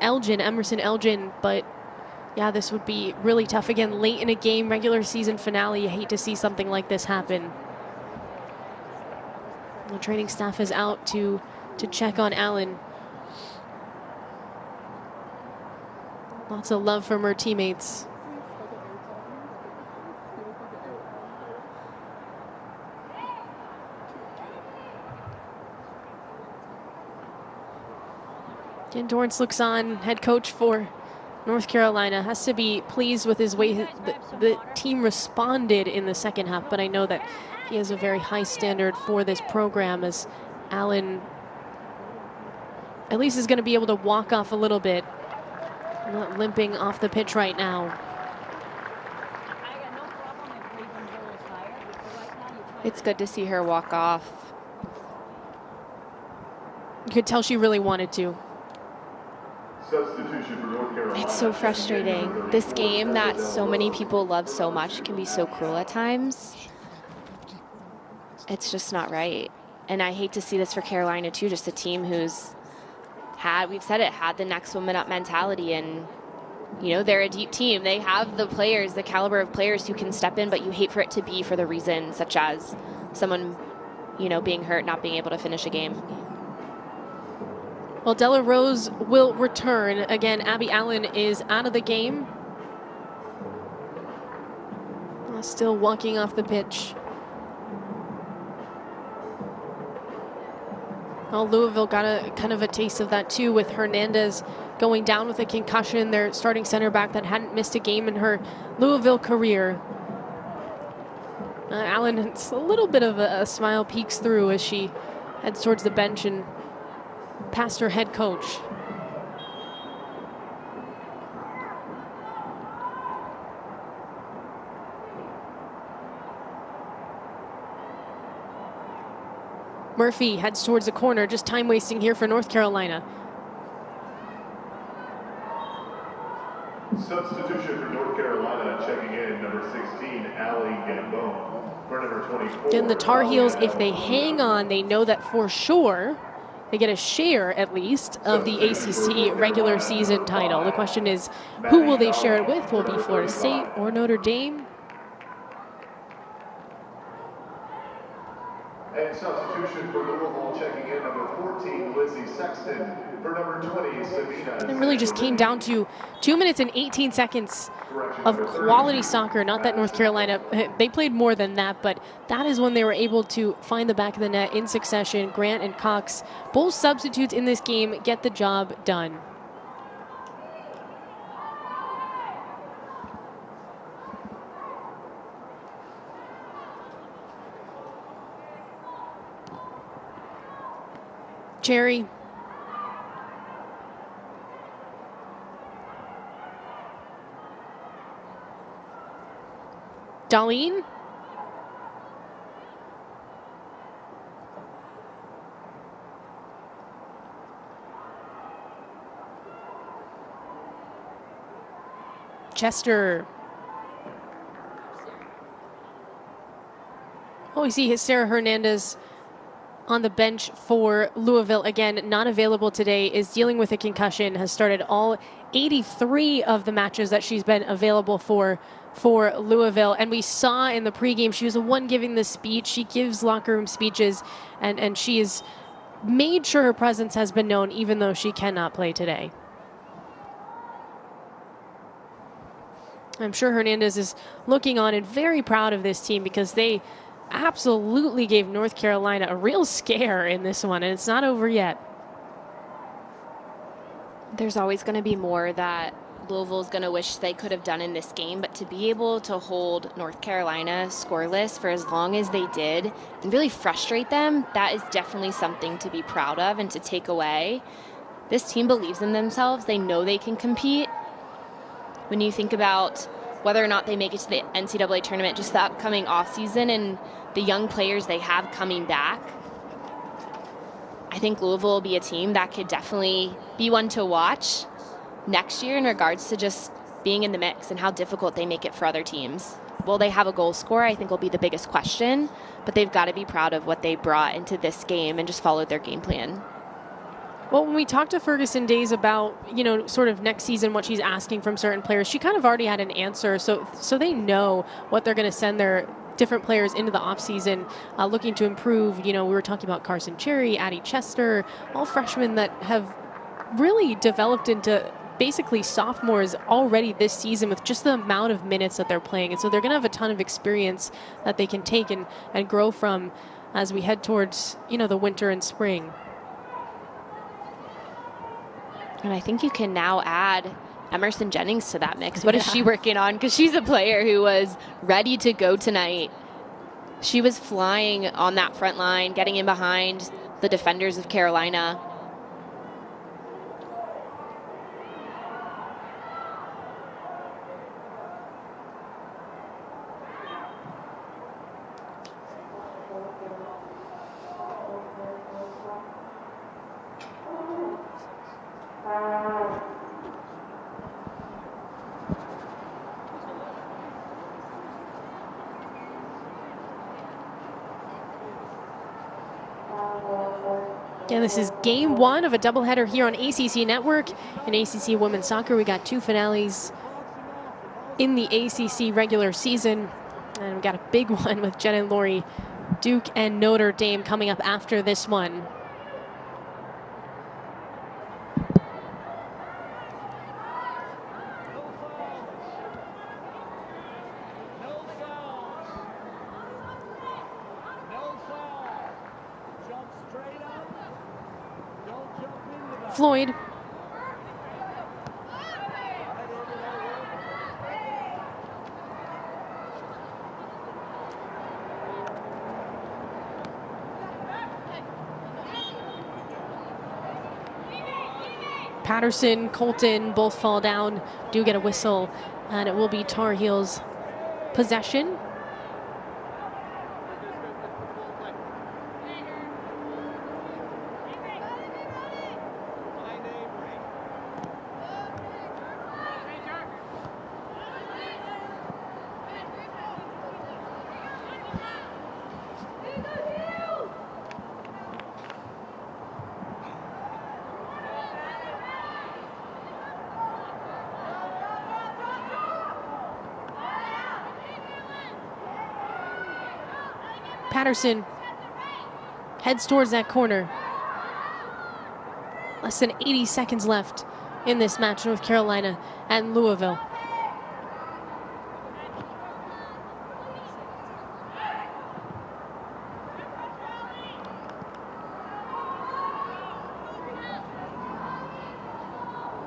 Elgin, Emerson Elgin, but Yeah, this would be really tough. Again, late in a game, regular season finale, you hate to see something like this happen. The training staff is out to check on Allen. Lots of love from her teammates. Dan Dorrance looks on, head coach for North Carolina. Has to be pleased with his way the team responded in the second half, but I know that he has a very high standard for this program, as Allen at least is going to be able to walk off a little bit. Not limping off the pitch right now. It's good to see her walk off. You could tell she really wanted to. Substitution for North Carolina. It's so frustrating. This game that so many people love so much can be so cruel at times. It's just not right. And I hate to see this for Carolina too, just a team who's we've said it, had the next woman up mentality, and you know, they're a deep team. They have the players, the caliber of players who can step in, but you hate for it to be for the reason such as someone, you know, being hurt, not being able to finish a game. Well, Della Rose will return. Again, Abby Allen is out of the game. Still walking off the pitch. Well, Louisville got a kind of a taste of that too, with Hernandez going down with a concussion. Their starting center back that hadn't missed a game in her Louisville career. Allen, it's a little bit of a smile peeks through as she heads towards the bench and past her head coach. Murphy heads towards the corner, just time wasting here for North Carolina. Substitution for North Carolina, checking in, number 16, Allie Gambone. For number 24. And the Tar Heels, if they hang on, they know that for sure they get a share, at least, of the ACC regular season title. The question is, who will they share it with? Will it be Florida State or Notre Dame? And substitution for Louisville, checking in, number 14, Lizzie Sexton. For number 20, Sabina. It really just came down to 2 minutes and 18 seconds of quality soccer. Not that North Carolina, they played more than that, but that is when they were able to find the back of the net in succession. Grant and Cox, both substitutes in this game, get the job done. Cherry. Darlene. Chester. Oh, we see Sarah Hernandez on the bench for Louisville. Again, not available today, is dealing with a concussion, has started all 83 of the matches that she's been available for Louisville. And we saw in the pregame, she was the one giving the speech. She gives locker room speeches, and she has made sure her presence has been known, even though she cannot play today. I'm sure Hernandez is looking on and very proud of this team, because they absolutely gave North Carolina a real scare in this one, and it's not over yet. There's always going to be more that Louisville's going to wish they could have done in this game, but to be able to hold North Carolina scoreless for as long as they did and really frustrate them, that is definitely something to be proud of and to take away. This team believes in themselves. They know they can compete. When you think about whether or not they make it to the NCAA tournament, just the upcoming offseason and the young players they have coming back, I think Louisville will be a team that could definitely be one to watch next year in regards to just being in the mix and how difficult they make it for other teams. Will they have a goal scorer? I think will be the biggest question, but they've got to be proud of what they brought into this game and just followed their game plan. Well, when we talked to Ferguson Days about, sort of next season, what she's asking from certain players, she kind of already had an answer. So they know what they're going to send their different players into the offseason looking to improve. We were talking about Carson Cherry, Addie Chester, all freshmen that have really developed into basically sophomores already this season with just the amount of minutes that they're playing. And so they're going to have a ton of experience that they can take and grow from as we head towards, the winter and spring. And I think you can now add Emerson Jennings to that mix. What is she working on? Because she's a player who was ready to go tonight. She was flying on that front line, getting in behind the defenders of Carolina. Again, this is game one of a doubleheader here on ACC Network. In ACC Women's Soccer, we got two finales in the ACC regular season. And we got a big one with Jen and Lori, Duke and Notre Dame coming up after this one. Floyd. Patterson, Colton both fall down, do get a whistle, and it will be Tar Heels possession. Patterson heads towards that corner. Less than 80 seconds left in this match, North Carolina and Louisville.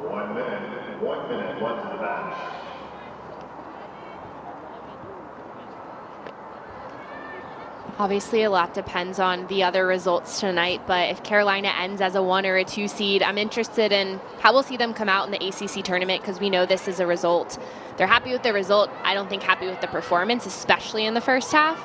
One minute left in the match. Obviously, a lot depends on the other results tonight, but if Carolina ends as a 1 or a 2 seed, I'm interested in how we'll see them come out in the ACC tournament because we know this is a result. They're happy with the result. I don't think happy with the performance, especially in the first half.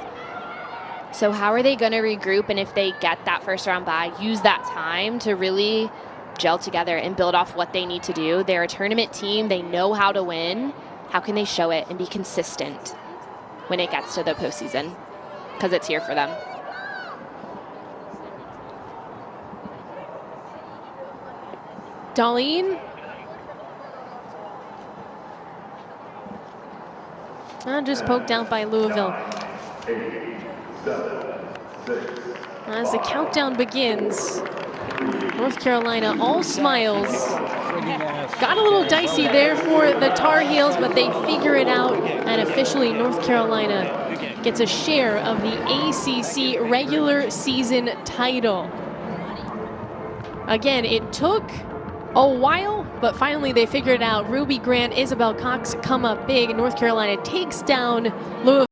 So how are they going to regroup? And if they get that first round bye, use that time to really gel together and build off what they need to do. They're a tournament team. They know how to win. How can they show it and be consistent when it gets to the postseason? Because it's here for them. Darlene. Just poked out by Louisville. 8, 7, 6. As the countdown begins, North Carolina all smiles. Got a little dicey there for the Tar Heels, but they figure it out, and officially North Carolina gets a share of the ACC regular season title. Again, it took a while, but finally they figured it out. Ruby Grant, Isabel Cox come up big, and North Carolina takes down Louisville.